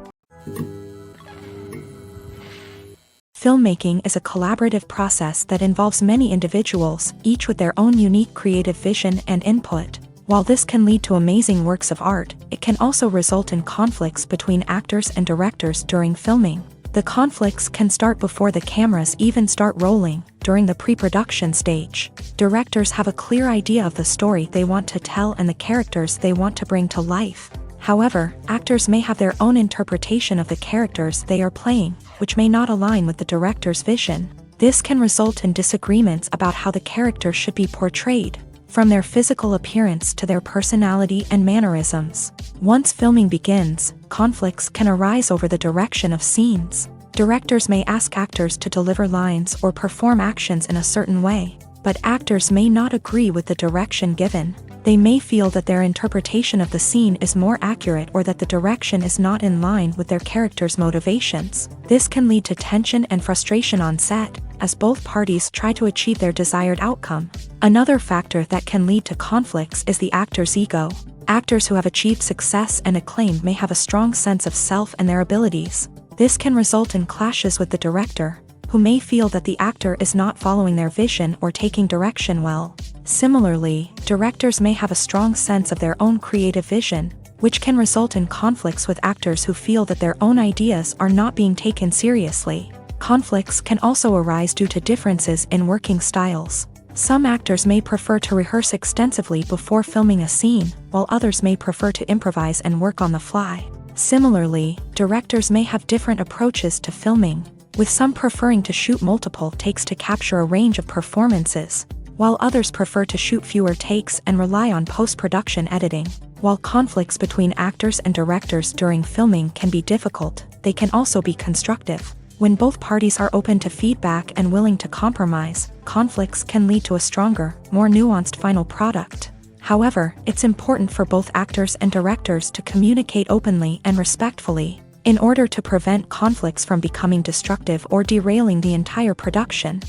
Filmmaking is a collaborative process that involves many individuals, each with their own unique creative vision and input. While this can lead to amazing works of art, it can also result in conflicts between actors and directors during filming. The conflicts can start before the cameras even start rolling, during the pre-production stage. Directors have a clear idea of the story they want to tell and the characters they want to bring to life. However, actors may have their own interpretation of the characters they are playing, which may not align with the director's vision. This can result in disagreements about how the character should be portrayed, from their physical appearance to their personality and mannerisms. Once filming begins, conflicts can arise over the direction of scenes. Directors may ask actors to deliver lines or perform actions in a certain way, but actors may not agree with the direction given. They may feel that their interpretation of the scene is more accurate or that the direction is not in line with their character's motivations. This can lead to tension and frustration on set, as both parties try to achieve their desired outcome. Another factor that can lead to conflicts is the actor's ego. Actors who have achieved success and acclaim may have a strong sense of self and their abilities. This can result in clashes with the director, who may feel that the actor is not following their vision or taking direction well. Similarly, directors may have a strong sense of their own creative vision, which can result in conflicts with actors who feel that their own ideas are not being taken seriously. Conflicts can also arise due to differences in working styles. Some actors may prefer to rehearse extensively before filming a scene, while others may prefer to improvise and work on the fly. Similarly, directors may have different approaches to filming, with some preferring to shoot multiple takes to capture a range of performances, while others prefer to shoot fewer takes and rely on post-production editing. While conflicts between actors and directors during filming can be difficult, they can also be constructive. When both parties are open to feedback and willing to compromise, conflicts can lead to a stronger, more nuanced final product. However, it's important for both actors and directors to communicate openly and respectfully. in order to prevent conflicts from becoming destructive or derailing the entire production.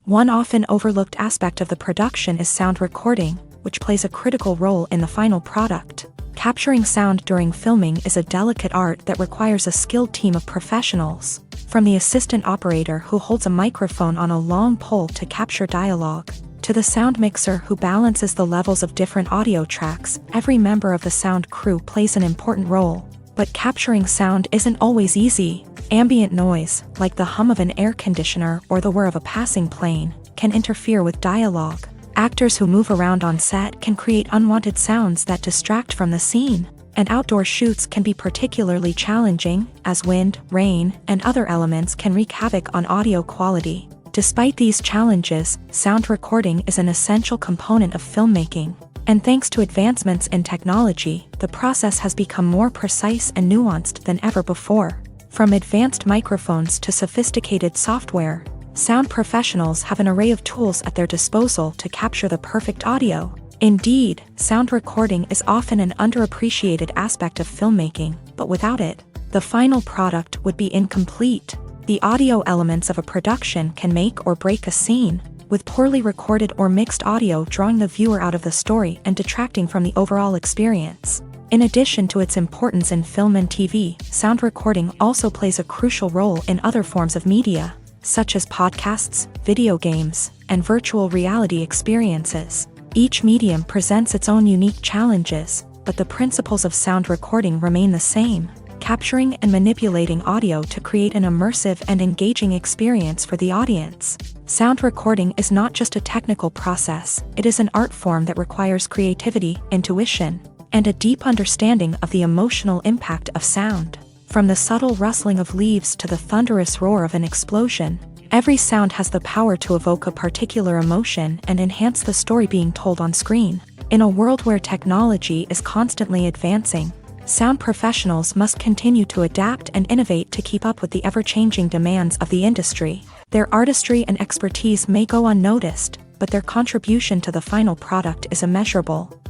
One often overlooked aspect of the production is sound recording, which plays a critical role in the final product. Capturing sound during filming is a delicate art that requires a skilled team of professionals. From the assistant operator who holds a microphone on a long pole to capture dialogue, to the sound mixer who balances the levels of different audio tracks, every member of the sound crew plays an important role. But capturing sound isn't always easy. Ambient noise, like the hum of an air conditioner or the whir of a passing plane, can interfere with dialogue. Actors who move around on set can create unwanted sounds that distract from the scene. And outdoor shoots can be particularly challenging, as wind, rain, and other elements can wreak havoc on audio quality. Despite these challenges, sound recording is an essential component of filmmaking. And thanks to advancements in technology, the process has become more precise and nuanced than ever before. From advanced microphones to sophisticated software, sound professionals have an array of tools at their disposal to capture the perfect audio. Indeed, sound recording is often an underappreciated aspect of filmmaking, but without it, the final product would be incomplete. The audio elements of a production can make or break a scene, with poorly recorded or mixed audio drawing the viewer out of the story and detracting from the overall experience. In addition to its importance in film and TV, sound recording also plays a crucial role in other forms of media, such as podcasts, video games, and virtual reality experiences. Each medium presents its own unique challenges, but the principles of sound recording remain the same, capturing and manipulating audio to create an immersive and engaging experience for the audience. Sound recording is not just a technical process, it is an art form that requires creativity, intuition, and a deep understanding of the emotional impact of sound. From the subtle rustling of leaves to the thunderous roar of an explosion, every sound has the power to evoke a particular emotion and enhance the story being told on screen. In a world where technology is constantly advancing, sound professionals must continue to adapt and innovate to keep up with the ever-changing demands of the industry. Their artistry and expertise may go unnoticed, but their contribution to the final product is immeasurable.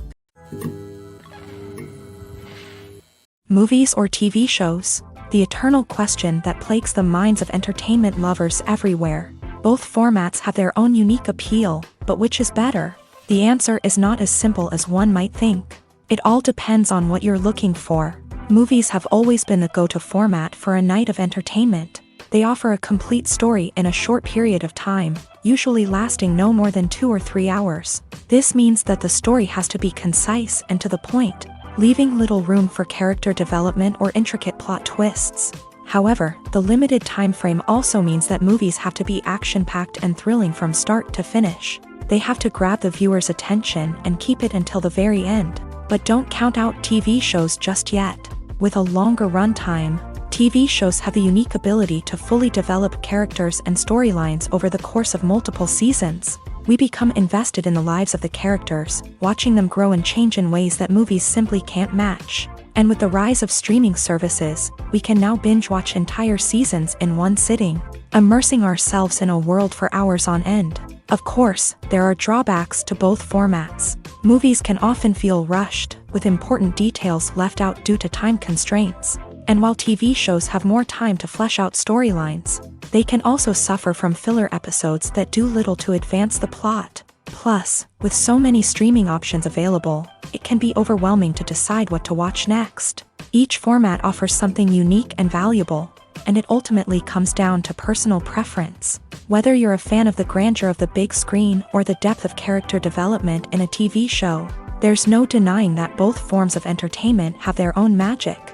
Movies or TV shows? The eternal question that plagues the minds of entertainment lovers everywhere. Both formats have their own unique appeal, but which is better? The answer is not as simple as one might think. It all depends on what you're looking for. Movies have always been the go-to format for a night of entertainment. They offer a complete story in a short period of time, usually lasting no more than 2 or 3 hours. This means that the story has to be concise and to the point, leaving little room for character development or intricate plot twists. However, the limited time frame also means that movies have to be action-packed and thrilling from start to finish. They have to grab the viewer's attention and keep it until the very end. But don't count out TV shows just yet. With a longer runtime, TV shows have the unique ability to fully develop characters and storylines over the course of multiple seasons. We become invested in the lives of the characters, watching them grow and change in ways that movies simply can't match. And with the rise of streaming services, we can now binge-watch entire seasons in one sitting, immersing ourselves in a world for hours on end. Of course, there are drawbacks to both formats. Movies can often feel rushed, with important details left out due to time constraints. And while TV shows have more time to flesh out storylines, they can also suffer from filler episodes that do little to advance the plot. Plus, with so many streaming options available, it can be overwhelming to decide what to watch next. Each format offers something unique and valuable, and it ultimately comes down to personal preference. Whether you're a fan of the grandeur of the big screen or the depth of character development in a TV show, there's no denying that both forms of entertainment have their own magic.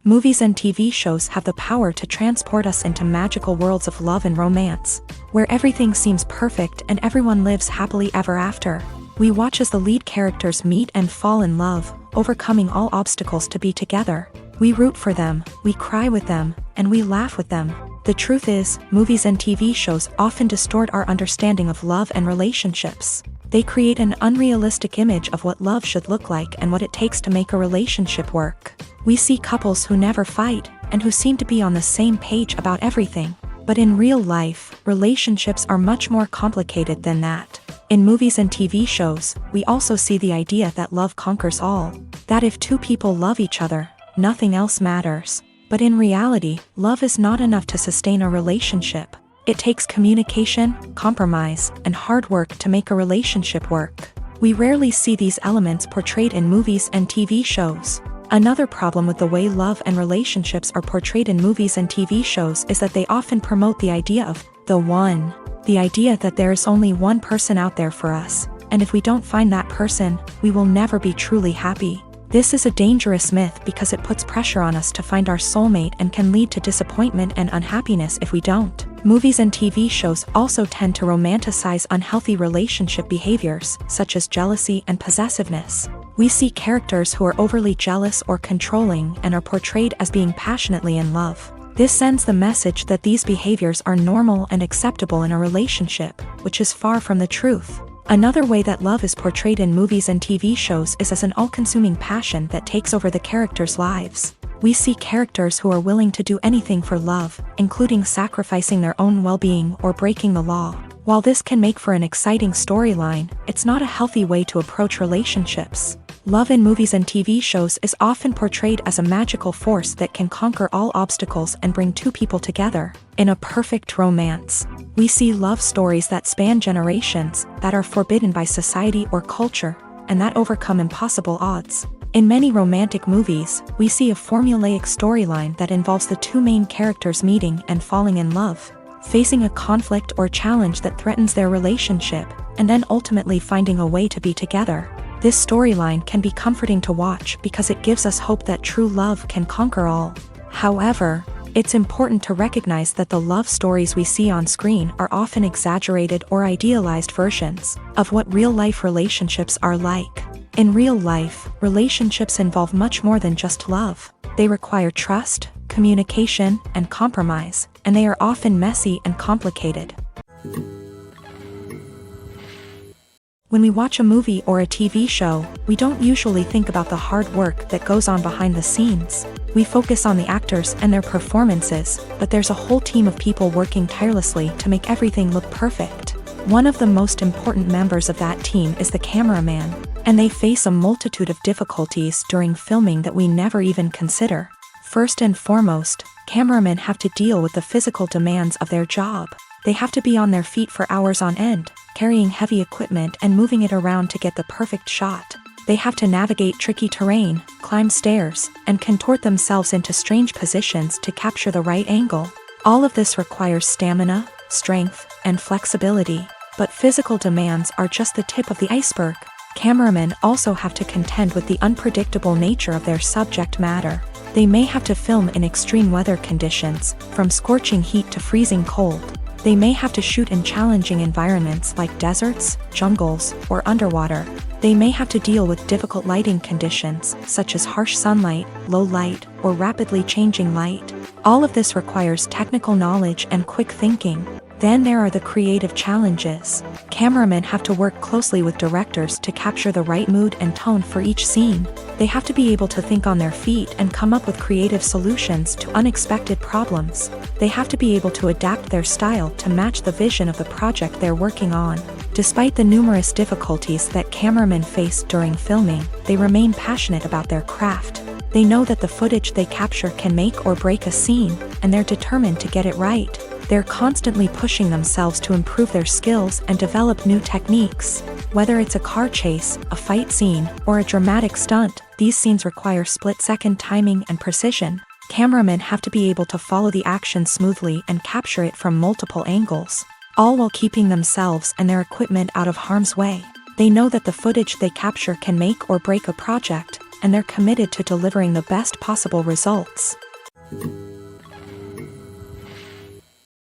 Movies and TV shows have the power to transport us into magical worlds of love and romance, where everything seems perfect and everyone lives happily ever after. We watch as the lead characters meet and fall in love, overcoming all obstacles to be together. We root for them, we cry with them, and we laugh with them. The truth is, movies and TV shows often distort our understanding of love and relationships. They create an unrealistic image of what love should look like and what it takes to make a relationship work. We see couples who never fight, and who seem to be on the same page about everything. But in real life, relationships are much more complicated than that. In movies and TV shows, we also see the idea that love conquers all, that if two people love each other, nothing else matters. But in reality, love is not enough to sustain a relationship. It takes communication, compromise, and hard work to make a relationship work. We rarely see these elements portrayed in movies and TV shows. Another problem with the way love and relationships are portrayed in movies and TV shows is that they often promote the idea of the one. The idea that there is only one person out there for us, and if we don't find that person, we will never be truly happy. This is a dangerous myth because it puts pressure on us to find our soulmate and can lead to disappointment and unhappiness if we don't. Movies and TV shows also tend to romanticize unhealthy relationship behaviors, such as jealousy and possessiveness. We see characters who are overly jealous or controlling and are portrayed as being passionately in love. This sends the message that these behaviors are normal and acceptable in a relationship, which is far from the truth. Another way that love is portrayed in movies and TV shows is as an all-consuming passion that takes over the characters' lives. We see characters who are willing to do anything for love, including sacrificing their own well-being or breaking the law. While this can make for an exciting storyline, it's not a healthy way to approach relationships. Love in movies and TV shows is often portrayed as a magical force that can conquer all obstacles and bring two people together. In a perfect romance, we see love stories that span generations, that are forbidden by society or culture, and that overcome impossible odds. In many romantic movies, we see a formulaic storyline that involves the two main characters meeting and falling in love, facing a conflict or challenge that threatens their relationship, and then ultimately finding a way to be together. This storyline can be comforting to watch because it gives us hope that true love can conquer all. However, it's important to recognize that the love stories we see on screen are often exaggerated or idealized versions of what real-life relationships are like. In real life, relationships involve much more than just love. They require trust, communication, and compromise, and they are often messy and complicated. When we watch a movie or a TV show, we don't usually think about the hard work that goes on behind the scenes. We focus on the actors and their performances, but there's a whole team of people working tirelessly to make everything look perfect. One of the most important members of that team is the cameraman, and they face a multitude of difficulties during filming that we never even consider. First and foremost, cameramen have to deal with the physical demands of their job. They have to be on their feet for hours on end, carrying heavy equipment and moving it around to get the perfect shot. They have to navigate tricky terrain, climb stairs, and contort themselves into strange positions to capture the right angle. All of this requires stamina, strength, and flexibility. But physical demands are just the tip of the iceberg. Cameramen also have to contend with the unpredictable nature of their subject matter. They may have to film in extreme weather conditions, from scorching heat to freezing cold. They may have to shoot in challenging environments like deserts, jungles, or underwater. They may have to deal with difficult lighting conditions, such as harsh sunlight, low light, or rapidly changing light. All of this requires technical knowledge and quick thinking. Then there are the creative challenges. Cameramen have to work closely with directors to capture the right mood and tone for each scene. They have to be able to think on their feet and come up with creative solutions to unexpected problems. They have to be able to adapt their style to match the vision of the project they're working on. Despite the numerous difficulties that cameramen face during filming, they remain passionate about their craft. They know that the footage they capture can make or break a scene, and they're determined to get it right. They're constantly pushing themselves to improve their skills and develop new techniques. Whether it's a car chase, a fight scene, or a dramatic stunt, these scenes require split-second timing and precision. Cameramen have to be able to follow the action smoothly and capture it from multiple angles, all while keeping themselves and their equipment out of harm's way. They know that the footage they capture can make or break a project, and they're committed to delivering the best possible results.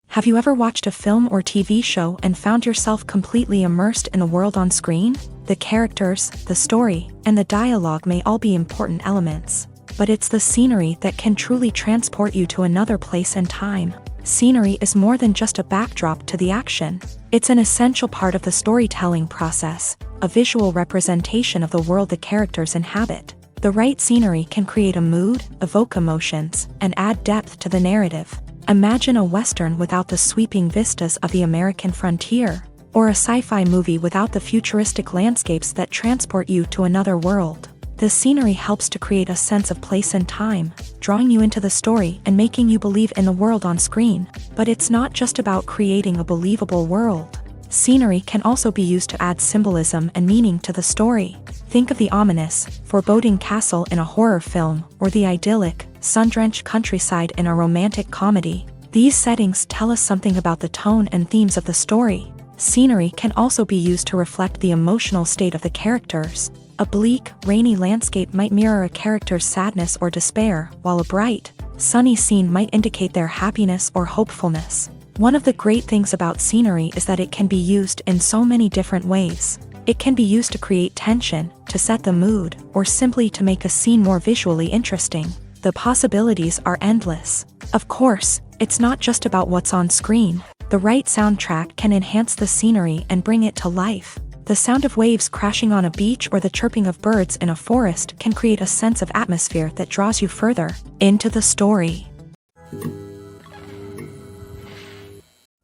Have you ever watched a film or TV show and found yourself completely immersed in the world on screen? The characters, the story, and the dialogue may all be important elements, but it's the scenery that can truly transport you to another place and time. Scenery is more than just a backdrop to the action. It's an essential part of the storytelling process, a visual representation of the world the characters inhabit. The right scenery can create a mood, evoke emotions, and add depth to the narrative. Imagine a Western without the sweeping vistas of the American frontier. or a sci-fi movie without the futuristic landscapes that transport you to another world. The scenery helps to create a sense of place and time, drawing you into the story and making you believe in the world on screen. But it's not just about creating a believable world. Scenery can also be used to add symbolism and meaning to the story. Think of the ominous, foreboding castle in a horror film, or the idyllic, sun-drenched countryside in a romantic comedy. These settings tell us something about the tone and themes of the story. Scenery can also be used to reflect the emotional state of the characters. A bleak, rainy landscape might mirror a character's sadness or despair, while a bright, sunny scene might indicate their happiness or hopefulness. One of the great things about scenery is that it can be used in so many different ways. It can be used to create tension, to set the mood, or simply to make a scene more visually interesting. The possibilities are endless. Of course, it's not just about what's on screen. The right soundtrack can enhance the scenery and bring it to life. The sound of waves crashing on a beach or the chirping of birds in a forest can create a sense of atmosphere that draws you further into the story.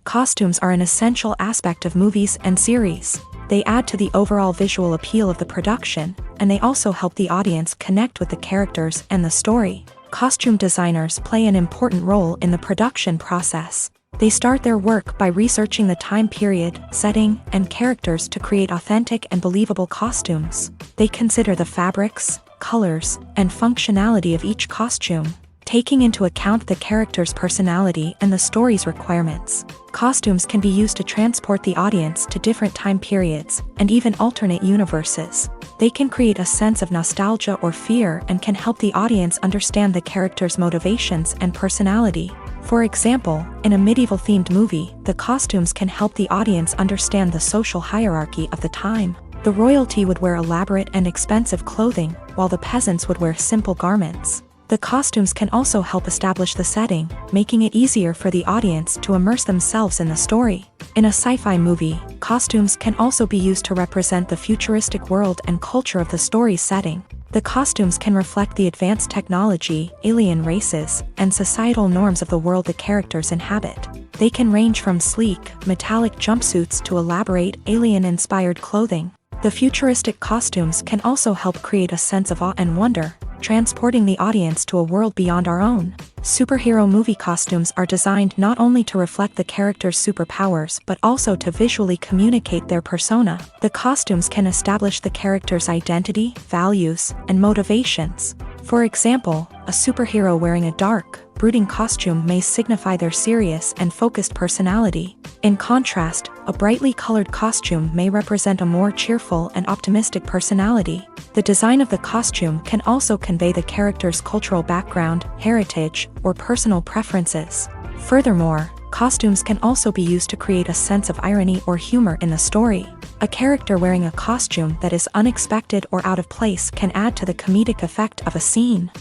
Costumes are an essential aspect of movies and series. They add to the overall visual appeal of the production, and they also help the audience connect with the characters and the story. Costume designers play an important role in the production process. They start their work by researching the time period, setting, and characters to create authentic and believable costumes. They consider the fabrics, colors, and functionality of each costume, taking into account the character's personality and the story's requirements. Costumes can be used to transport the audience to different time periods and even alternate universes. They can create a sense of nostalgia or fear and can help the audience understand the character's motivations and personality. For example, in a medieval-themed movie, the costumes can help the audience understand the social hierarchy of the time. The royalty would wear elaborate and expensive clothing, while the peasants would wear simple garments. The costumes can also help establish the setting, making it easier for the audience to immerse themselves in the story. In a sci-fi movie, costumes can also be used to represent the futuristic world and culture of the story's setting. The costumes can reflect the advanced technology, alien races, and societal norms of the world the characters inhabit. They can range from sleek, metallic jumpsuits to elaborate, alien-inspired clothing. The futuristic costumes can also help create a sense of awe and wonder, transporting the audience to a world beyond our own. Superhero movie costumes are designed not only to reflect the character's superpowers but also to visually communicate their persona. The costumes can establish the character's identity, values, and motivations. For example, a superhero wearing a dark, brooding costume may signify their serious and focused personality. In contrast, a brightly colored costume may represent a more cheerful and optimistic personality. The design of the costume can also convey the character's cultural background, heritage, or personal preferences. Furthermore, costumes can also be used to create a sense of irony or humor in the story. A character wearing a costume that is unexpected or out of place can add to the comedic effect of a scene.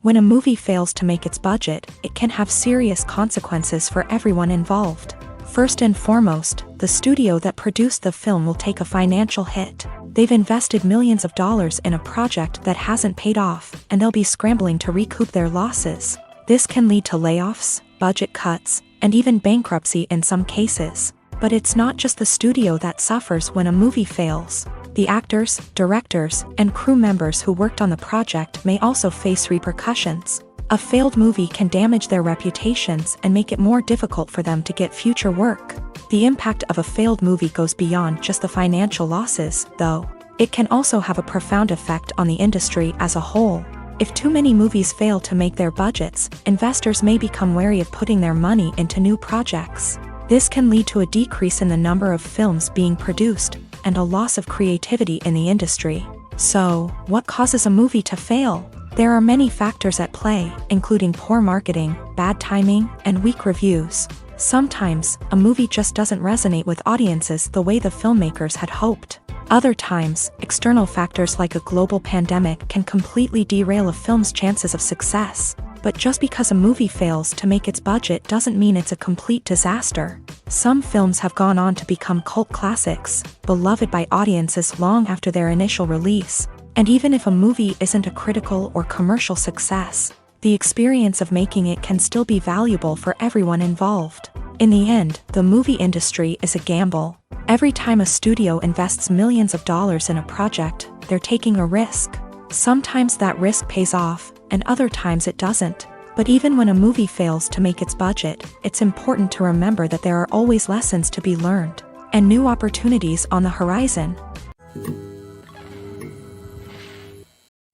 When a movie fails to make its budget, it can have serious consequences for everyone involved. First and foremost, the studio that produced the film will take a financial hit. They've invested millions of dollars in a project that hasn't paid off, and they'll be scrambling to recoup their losses. This can lead to layoffs, budget cuts, and even bankruptcy in some cases. But it's not just the studio that suffers when a movie fails. The actors, directors, and crew members who worked on the project may also face repercussions. A failed movie can damage their reputations and make it more difficult for them to get future work. The impact of a failed movie goes beyond just the financial losses, though. It can also have a profound effect on the industry as a whole. If too many movies fail to make their budgets, investors may become wary of putting their money into new projects. This can lead to a decrease in the number of films being produced, and a loss of creativity in the industry. So, what causes a movie to fail? There are many factors at play, including poor marketing, bad timing, and weak reviews. Sometimes, a movie just doesn't resonate with audiences the way the filmmakers had hoped. Other times, external factors like a global pandemic can completely derail a film's chances of success. But just because a movie fails to make its budget doesn't mean it's a complete disaster. Some films have gone on to become cult classics, beloved by audiences long after their initial release. And even if a movie isn't a critical or commercial success, the experience of making it can still be valuable for everyone involved. In the end, the movie industry is a gamble. Every time a studio invests millions of dollars in a project, they're taking a risk. Sometimes that risk pays off, and other times it doesn't. But even when a movie fails to make its budget, it's important to remember that there are always lessons to be learned, and new opportunities on the horizon.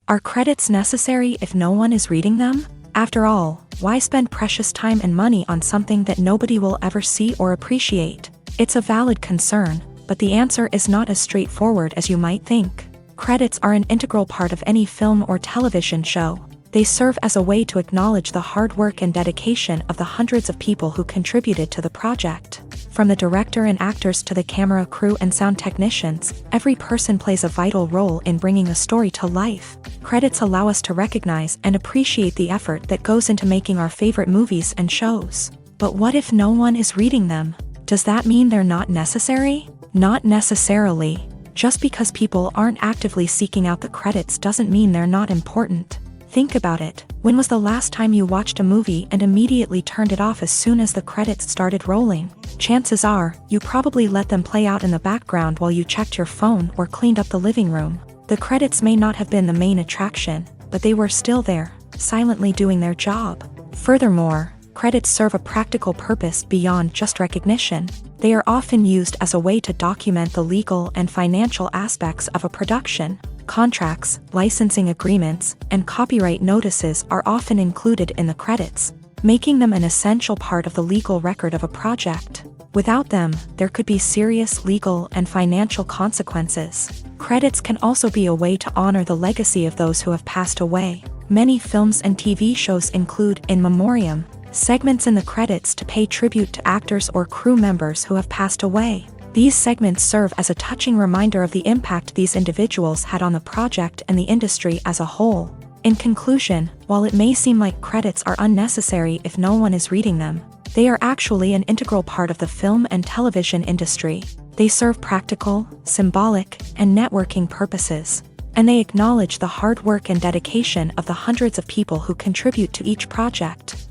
Are credits necessary if no one is reading them? After all, why spend precious time and money on something that nobody will ever see or appreciate? It's a valid concern, but the answer is not as straightforward as you might think. Credits are an integral part of any film or television show. They serve as a way to acknowledge the hard work and dedication of the hundreds of people who contributed to the project. From the director and actors to the camera crew and sound technicians, every person plays a vital role in bringing a story to life. Credits allow us to recognize and appreciate the effort that goes into making our favorite movies and shows. But what if no one is reading them? Does that mean they're not necessary? Not necessarily. Just because people aren't actively seeking out the credits doesn't mean they're not important. Think about it. When was the last time you watched a movie and immediately turned it off as soon as the credits started rolling? Chances are, you probably let them play out in the background while you checked your phone or cleaned up the living room. The credits may not have been the main attraction, but they were still there, silently doing their job. Furthermore, credits serve a practical purpose beyond just recognition. They are often used as a way to document the legal and financial aspects of a production. Contracts, licensing agreements, and copyright notices are often included in the credits, making them an essential part of the legal record of a project. Without them, there could be serious legal and financial consequences. Credits can also be a way to honor the legacy of those who have passed away. Many films and TV shows include in memoriam segments in the credits to pay tribute to actors or crew members who have passed away. These segments serve as a touching reminder of the impact these individuals had on the project and the industry as a whole. In conclusion, while it may seem like credits are unnecessary if no one is reading them, they are actually an integral part of the film and television industry. They serve practical, symbolic, and networking purposes, and they acknowledge the hard work and dedication of the hundreds of people who contribute to each project.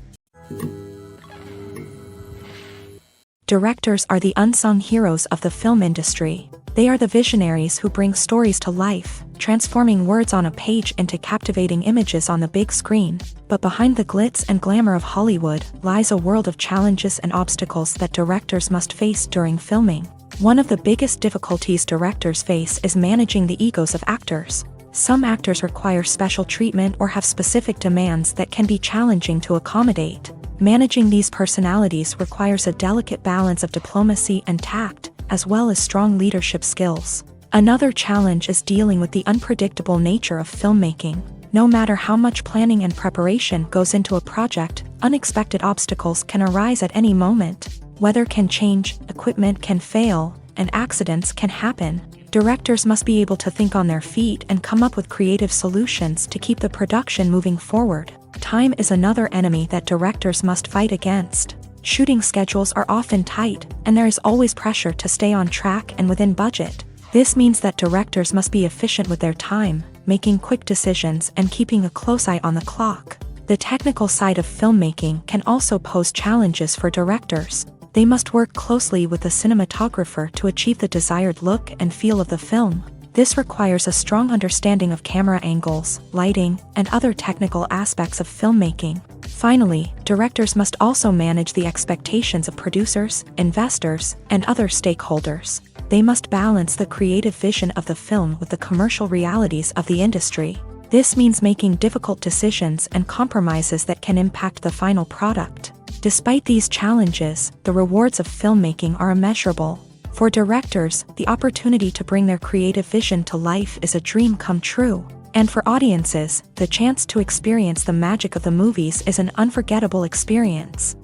Directors are the unsung heroes of the film industry. They are the visionaries who bring stories to life, transforming words on a page into captivating images on the big screen. But behind the glitz and glamour of Hollywood lies a world of challenges and obstacles that directors must face during filming. One of the biggest difficulties directors face is managing the egos of actors. Some actors require special treatment or have specific demands that can be challenging to accommodate. Managing these personalities requires a delicate balance of diplomacy and tact, as well as strong leadership skills. Another challenge is dealing with the unpredictable nature of filmmaking. No matter how much planning and preparation goes into a project, unexpected obstacles can arise at any moment. Weather can change, equipment can fail, and accidents can happen. Directors must be able to think on their feet and come up with creative solutions to keep the production moving forward. Time is another enemy that directors must fight against. Shooting schedules are often tight, and there is always pressure to stay on track and within budget. This means that directors must be efficient with their time, making quick decisions and keeping a close eye on the clock. The technical side of filmmaking can also pose challenges for directors. They must work closely with the cinematographer to achieve the desired look and feel of the film. This requires a strong understanding of camera angles, lighting, and other technical aspects of filmmaking. Finally, directors must also manage the expectations of producers, investors, and other stakeholders. They must balance the creative vision of the film with the commercial realities of the industry. This means making difficult decisions and compromises that can impact the final product. Despite these challenges, the rewards of filmmaking are immeasurable. For directors, the opportunity to bring their creative vision to life is a dream come true. And for audiences, the chance to experience the magic of the movies is an unforgettable experience.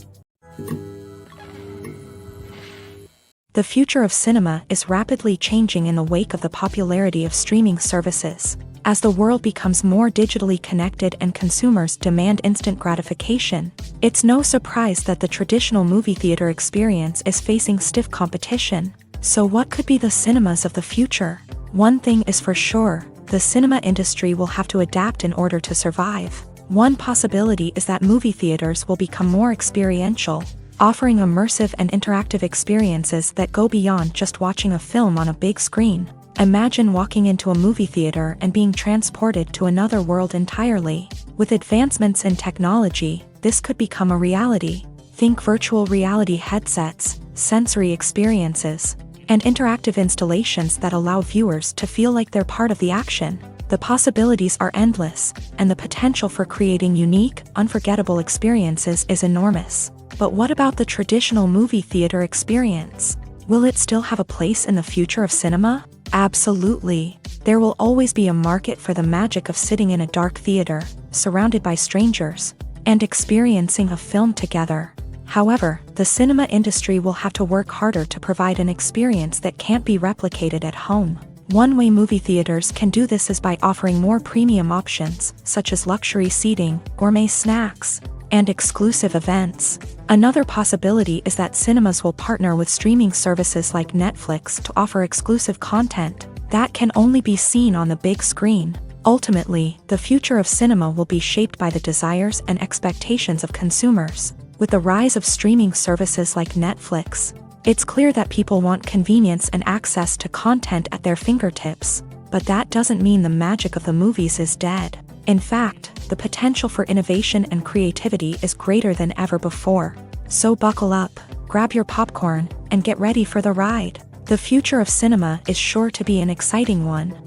The future of cinema is rapidly changing in the wake of the popularity of streaming services. As the world becomes more digitally connected and consumers demand instant gratification, it's no surprise that the traditional movie theater experience is facing stiff competition. So what could be the cinemas of the future? One thing is for sure, the cinema industry will have to adapt in order to survive. One possibility is that movie theaters will become more experiential. offering immersive and interactive experiences that go beyond just watching a film on a big screen. Imagine walking into a movie theater and being transported to another world entirely. With advancements in technology, this could become a reality. Think virtual reality headsets, sensory experiences, and interactive installations that allow viewers to feel like they're part of the action. The possibilities are endless, and the potential for creating unique, unforgettable experiences is enormous. But what about the traditional movie theater experience? Will it still have a place in the future of cinema? Absolutely. There will always be a market for the magic of sitting in a dark theater, surrounded by strangers, and experiencing a film together. However, the cinema industry will have to work harder to provide an experience that can't be replicated at home. One way movie theaters can do this is by offering more premium options, such as luxury seating, gourmet snacks, and exclusive events. Another possibility is that cinemas will partner with streaming services like Netflix to offer exclusive content that can only be seen on the big screen. Ultimately, the future of cinema will be shaped by the desires and expectations of consumers. With the rise of streaming services like Netflix, it's clear that people want convenience and access to content at their fingertips. But that doesn't mean the magic of the movies is dead. In fact, the potential for innovation and creativity is greater than ever before. So buckle up, grab your popcorn, and get ready for the ride. The future of cinema is sure to be an exciting one.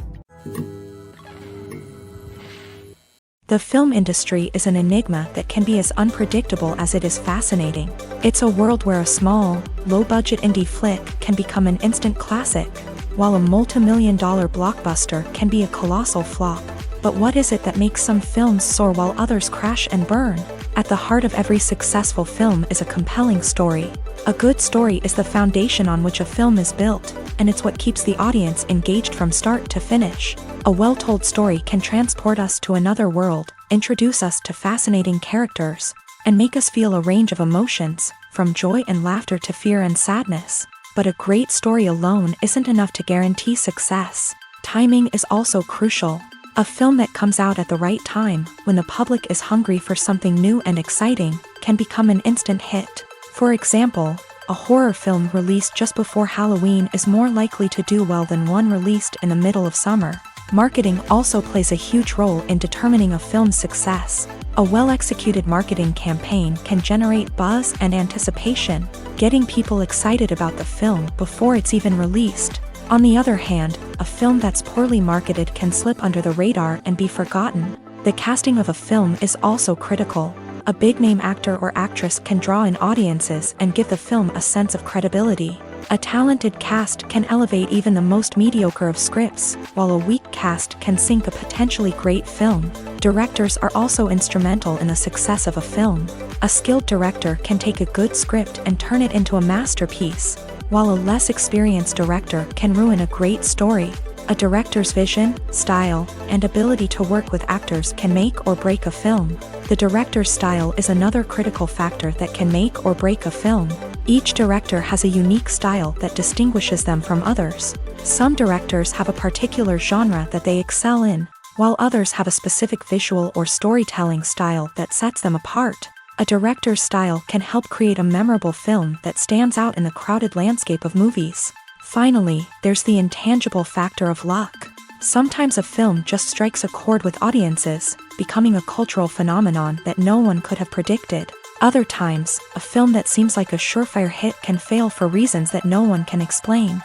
The film industry is an enigma that can be as unpredictable as it is fascinating. It's a world where a small, low-budget indie flick can become an instant classic, while a multi-million-dollar blockbuster can be a colossal flop. But what is it that makes some films soar while others crash and burn? At the heart of every successful film is a compelling story. A good story is the foundation on which a film is built, and it's what keeps the audience engaged from start to finish. A well-told story can transport us to another world, introduce us to fascinating characters, and make us feel a range of emotions, from joy and laughter to fear and sadness. But a great story alone isn't enough to guarantee success. Timing is also crucial. A film that comes out at the right time, when the public is hungry for something new and exciting, can become an instant hit. For example, a horror film released just before Halloween is more likely to do well than one released in the middle of summer. Marketing also plays a huge role in determining a film's success. A well-executed marketing campaign can generate buzz and anticipation, getting people excited about the film before it's even released. On the other hand, a film that's poorly marketed can slip under the radar and be forgotten. The casting of a film is also critical. A big-name actor or actress can draw in audiences and give the film a sense of credibility. A talented cast can elevate even the most mediocre of scripts, while a weak cast can sink a potentially great film. Directors are also instrumental in the success of a film. A skilled director can take a good script and turn it into a masterpiece, while a less experienced director can ruin a great story. A director's vision, style, and ability to work with actors can make or break a film. The director's style is another critical factor that can make or break a film. Each director has a unique style that distinguishes them from others. Some directors have a particular genre that they excel in, while others have a specific visual or storytelling style that sets them apart. A director's style can help create a memorable film that stands out in the crowded landscape of movies. Finally, there's the intangible factor of luck. Sometimes a film just strikes a chord with audiences, becoming a cultural phenomenon that no one could have predicted. Other times, a film that seems like a surefire hit can fail for reasons that no one can explain.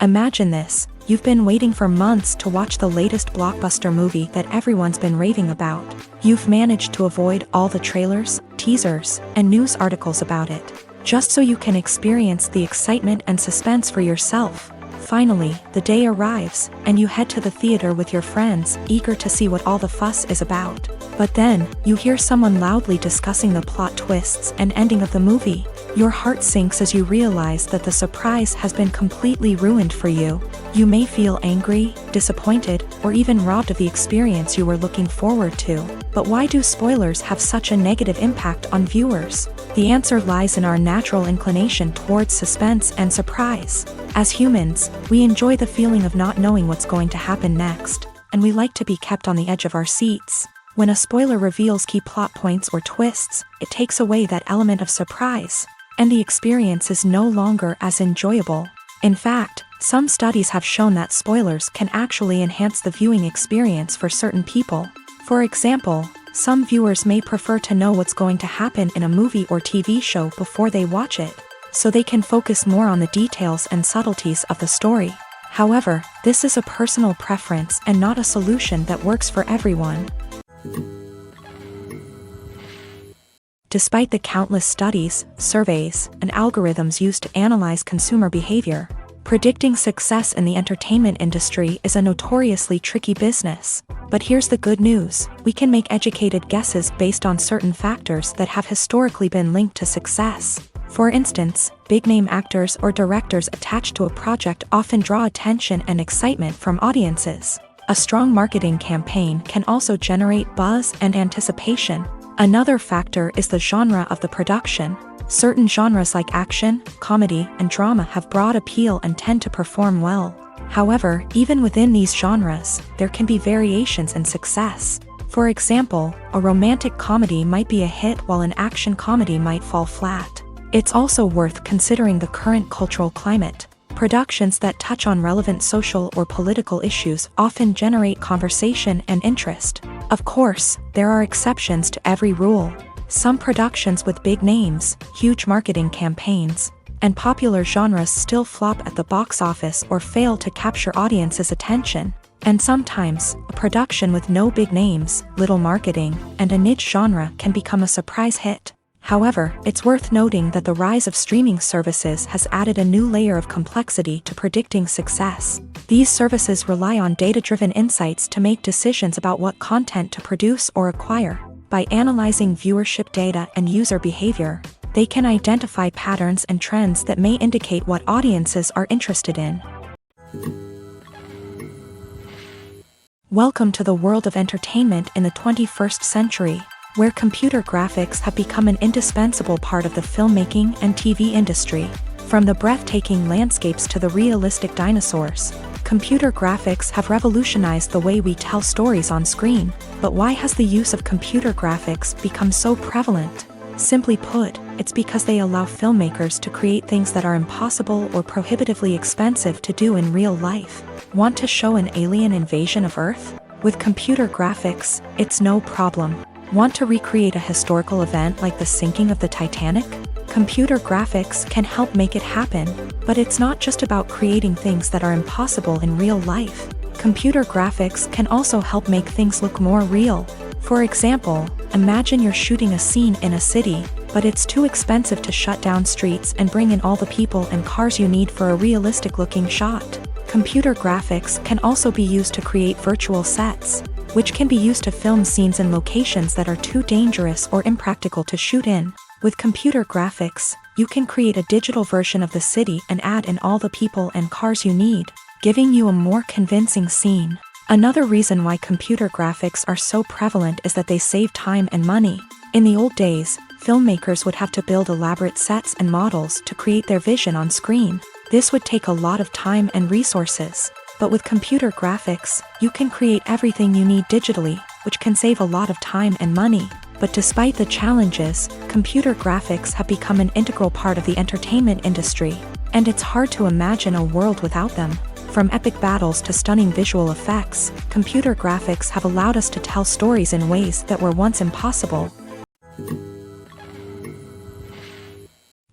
Imagine this. You've been waiting for months to watch the latest blockbuster movie that everyone's been raving about. You've managed to avoid all the trailers, teasers, and news articles about it, just so you can experience the excitement and suspense for yourself. Finally, the day arrives, and you head to the theater with your friends, eager to see what all the fuss is about. But then, you hear someone loudly discussing the plot twists and ending of the movie. Your heart sinks as you realize that the surprise has been completely ruined for you. You may feel angry, disappointed, or even robbed of the experience you were looking forward to. But why do spoilers have such a negative impact on viewers? The answer lies in our natural inclination towards suspense and surprise. As humans, we enjoy the feeling of not knowing what's going to happen next, and we like to be kept on the edge of our seats. When a spoiler reveals key plot points or twists, it takes away that element of surprise, and the experience is no longer as enjoyable. In fact, some studies have shown that spoilers can actually enhance the viewing experience for certain people. For example, some viewers may prefer to know what's going to happen in a movie or TV show before they watch it, so they can focus more on the details and subtleties of the story. However, this is a personal preference and not a solution that works for everyone. Despite the countless studies, surveys, and algorithms used to analyze consumer behavior, predicting success in the entertainment industry is a notoriously tricky business. But here's the good news: we can make educated guesses based on certain factors that have historically been linked to success. For instance, big-name actors or directors attached to a project often draw attention and excitement from audiences. A strong marketing campaign can also generate buzz and anticipation. Another factor is the genre of the production. Certain genres like action, comedy, and drama have broad appeal and tend to perform well. However, even within these genres, there can be variations in success. For example, a romantic comedy might be a hit while an action comedy might fall flat. It's also worth considering the current cultural climate. Productions that touch on relevant social or political issues often generate conversation and interest. Of course, there are exceptions to every rule. Some productions with big names, huge marketing campaigns, and popular genres still flop at the box office or fail to capture audiences' attention. And sometimes, a production with no big names, little marketing, and a niche genre can become a surprise hit. However, it's worth noting that the rise of streaming services has added a new layer of complexity to predicting success. These services rely on data-driven insights to make decisions about what content to produce or acquire. By analyzing viewership data and user behavior, they can identify patterns and trends that may indicate what audiences are interested in. Welcome to the world of entertainment in the 21st century, where computer graphics have become an indispensable part of the filmmaking and TV industry. From the breathtaking landscapes to the realistic dinosaurs, computer graphics have revolutionized the way we tell stories on screen. But why has the use of computer graphics become so prevalent? Simply put, it's because they allow filmmakers to create things that are impossible or prohibitively expensive to do in real life. Want to show an alien invasion of Earth? With computer graphics, it's no problem. Want to recreate a historical event like the sinking of the Titanic? Computer graphics can help make it happen, but it's not just about creating things that are impossible in real life. Computer graphics can also help make things look more real. For example, imagine you're shooting a scene in a city, but it's too expensive to shut down streets and bring in all the people and cars you need for a realistic-looking shot. Computer graphics can also be used to create virtual sets, which can be used to film scenes in locations that are too dangerous or impractical to shoot in. With computer graphics, you can create a digital version of the city and add in all the people and cars you need, giving you a more convincing scene. Another reason why computer graphics are so prevalent is that they save time and money. In the old days, filmmakers would have to build elaborate sets and models to create their vision on screen. This would take a lot of time and resources. But with computer graphics, you can create everything you need digitally, which can save a lot of time and money. But despite the challenges, computer graphics have become an integral part of the entertainment industry, and it's hard to imagine a world without them. From epic battles to stunning visual effects, computer graphics have allowed us to tell stories in ways that were once impossible.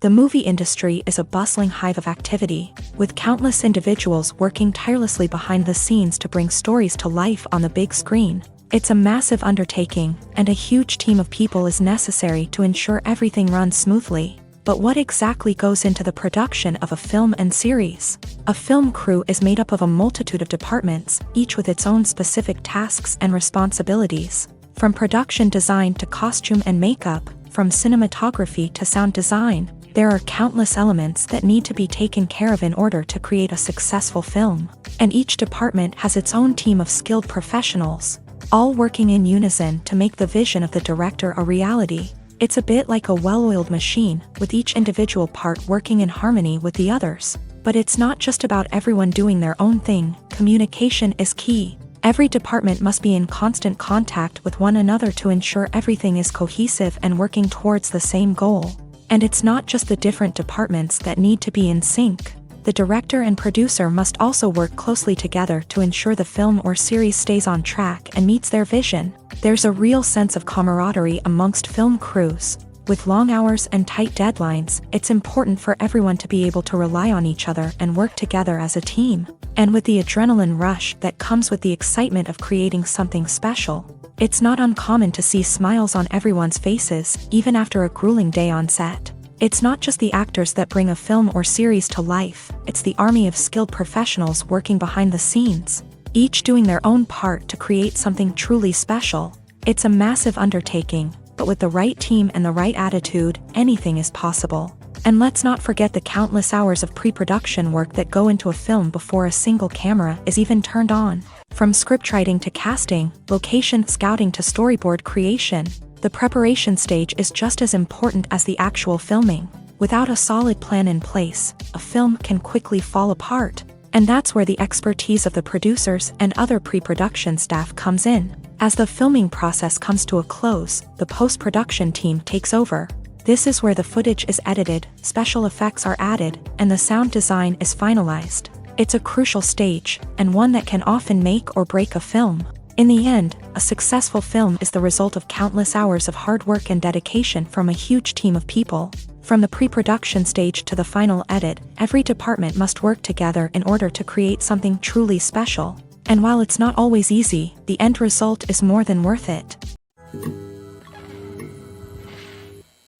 The movie industry is a bustling hive of activity, with countless individuals working tirelessly behind the scenes to bring stories to life on the big screen. It's a massive undertaking, and a huge team of people is necessary to ensure everything runs smoothly. But what exactly goes into the production of a film and series? A film crew is made up of a multitude of departments, each with its own specific tasks and responsibilities. From production design to costume and makeup, from cinematography to sound design, there are countless elements that need to be taken care of in order to create a successful film. And each department has its own team of skilled professionals, all working in unison to make the vision of the director a reality. It's a bit like a well-oiled machine, with each individual part working in harmony with the others. But it's not just about everyone doing their own thing. Communication is key. Every department must be in constant contact with one another to ensure everything is cohesive and working towards the same goal. And it's not just the different departments that need to be in sync. The director and producer must also work closely together to ensure the film or series stays on track and meets their vision. There's a real sense of camaraderie amongst film crews. With long hours and tight deadlines, it's important for everyone to be able to rely on each other and work together as a team. And with the adrenaline rush that comes with the excitement of creating something special, it's not uncommon to see smiles on everyone's faces, even after a grueling day on set. It's not just the actors that bring a film or series to life, it's the army of skilled professionals working behind the scenes, each doing their own part to create something truly special. It's a massive undertaking, but with the right team and the right attitude, anything is possible. And let's not forget the countless hours of pre-production work that go into a film before a single camera is even turned on. From scriptwriting to casting, location scouting to storyboard creation, the preparation stage is just as important as the actual filming. Without a solid plan in place, a film can quickly fall apart. And that's where the expertise of the producers and other pre-production staff comes in. As the filming process comes to a close, the post-production team takes over. This is where the footage is edited, special effects are added, and the sound design is finalized. It's a crucial stage, and one that can often make or break a film. In the end, a successful film is the result of countless hours of hard work and dedication from a huge team of people. From the pre-production stage to the final edit, every department must work together in order to create something truly special. And while it's not always easy, the end result is more than worth it.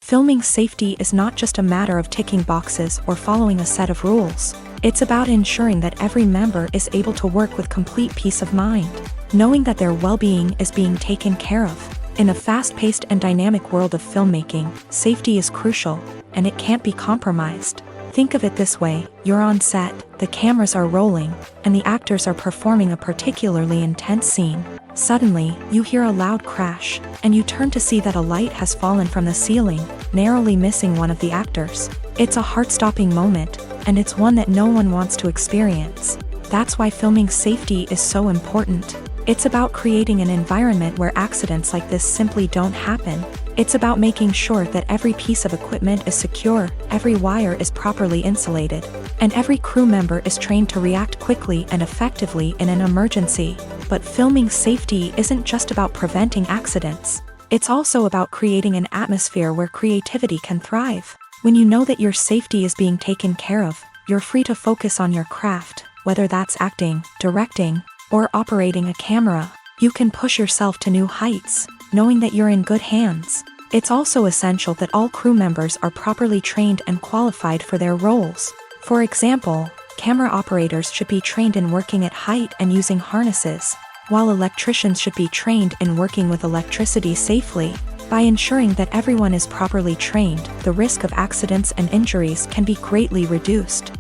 Filming safety is not just a matter of ticking boxes or following a set of rules. It's about ensuring that every member is able to work with complete peace of mind, knowing that their well-being is being taken care of. In a fast-paced and dynamic world of filmmaking, safety is crucial, and it can't be compromised. Think of it this way: you're on set, the cameras are rolling, and the actors are performing a particularly intense scene. Suddenly, you hear a loud crash, and you turn to see that a light has fallen from the ceiling, narrowly missing one of the actors. It's a heart-stopping moment, and it's one that no one wants to experience. That's why filming safety is so important. It's about creating an environment where accidents like this simply don't happen. It's about making sure that every piece of equipment is secure, every wire is properly insulated, and every crew member is trained to react quickly and effectively in an emergency. But filming safety isn't just about preventing accidents. It's also about creating an atmosphere where creativity can thrive. When you know that your safety is being taken care of, you're free to focus on your craft, whether that's acting, directing, or operating a camera. You can push yourself to new heights, knowing that you're in good hands. It's also essential that all crew members are properly trained and qualified for their roles. For example, camera operators should be trained in working at height and using harnesses, while electricians should be trained in working with electricity safely. By ensuring that everyone is properly trained, the risk of accidents and injuries can be greatly reduced.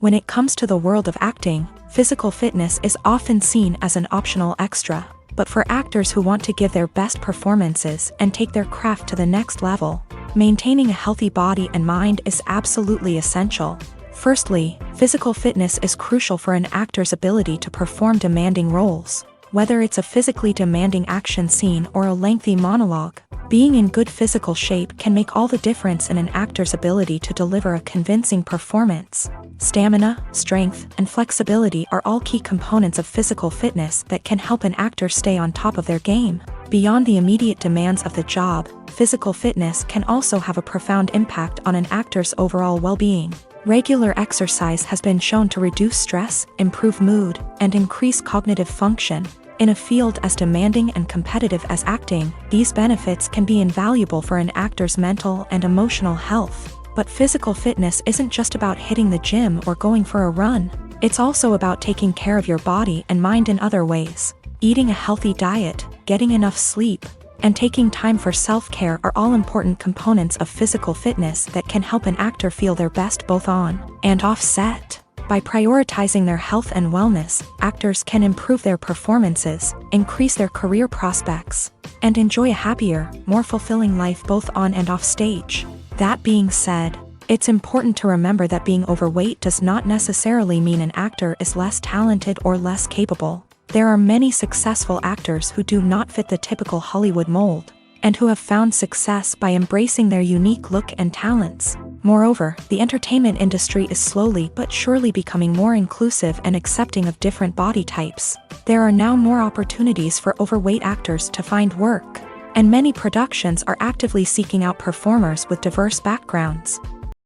When it comes to the world of acting, physical fitness is often seen as an optional extra. But for actors who want to give their best performances and take their craft to the next level, maintaining a healthy body and mind is absolutely essential. Firstly, physical fitness is crucial for an actor's ability to perform demanding roles. Whether it's a physically demanding action scene or a lengthy monologue, being in good physical shape can make all the difference in an actor's ability to deliver a convincing performance. Stamina, strength, and flexibility are all key components of physical fitness that can help an actor stay on top of their game. Beyond the immediate demands of the job, physical fitness can also have a profound impact on an actor's overall well-being. Regular exercise has been shown to reduce stress, improve mood, and increase cognitive function. In a field as demanding and competitive as acting, these benefits can be invaluable for an actor's mental and emotional health. But physical fitness isn't just about hitting the gym or going for a run. It's also about taking care of your body and mind in other ways. Eating a healthy diet, getting enough sleep, and taking time for self-care are all important components of physical fitness that can help an actor feel their best both on and off set. By prioritizing their health and wellness, actors can improve their performances, increase their career prospects, and enjoy a happier, more fulfilling life both on and off stage. That being said, It's important to remember that being overweight does not necessarily mean an actor is less talented or less capable. There are many successful actors who do not fit the typical Hollywood mold, and who have found success by embracing their unique look and talents. Moreover, the entertainment industry is slowly but surely becoming more inclusive and accepting of different body types. There are now more opportunities for overweight actors to find work, and many productions are actively seeking out performers with diverse backgrounds.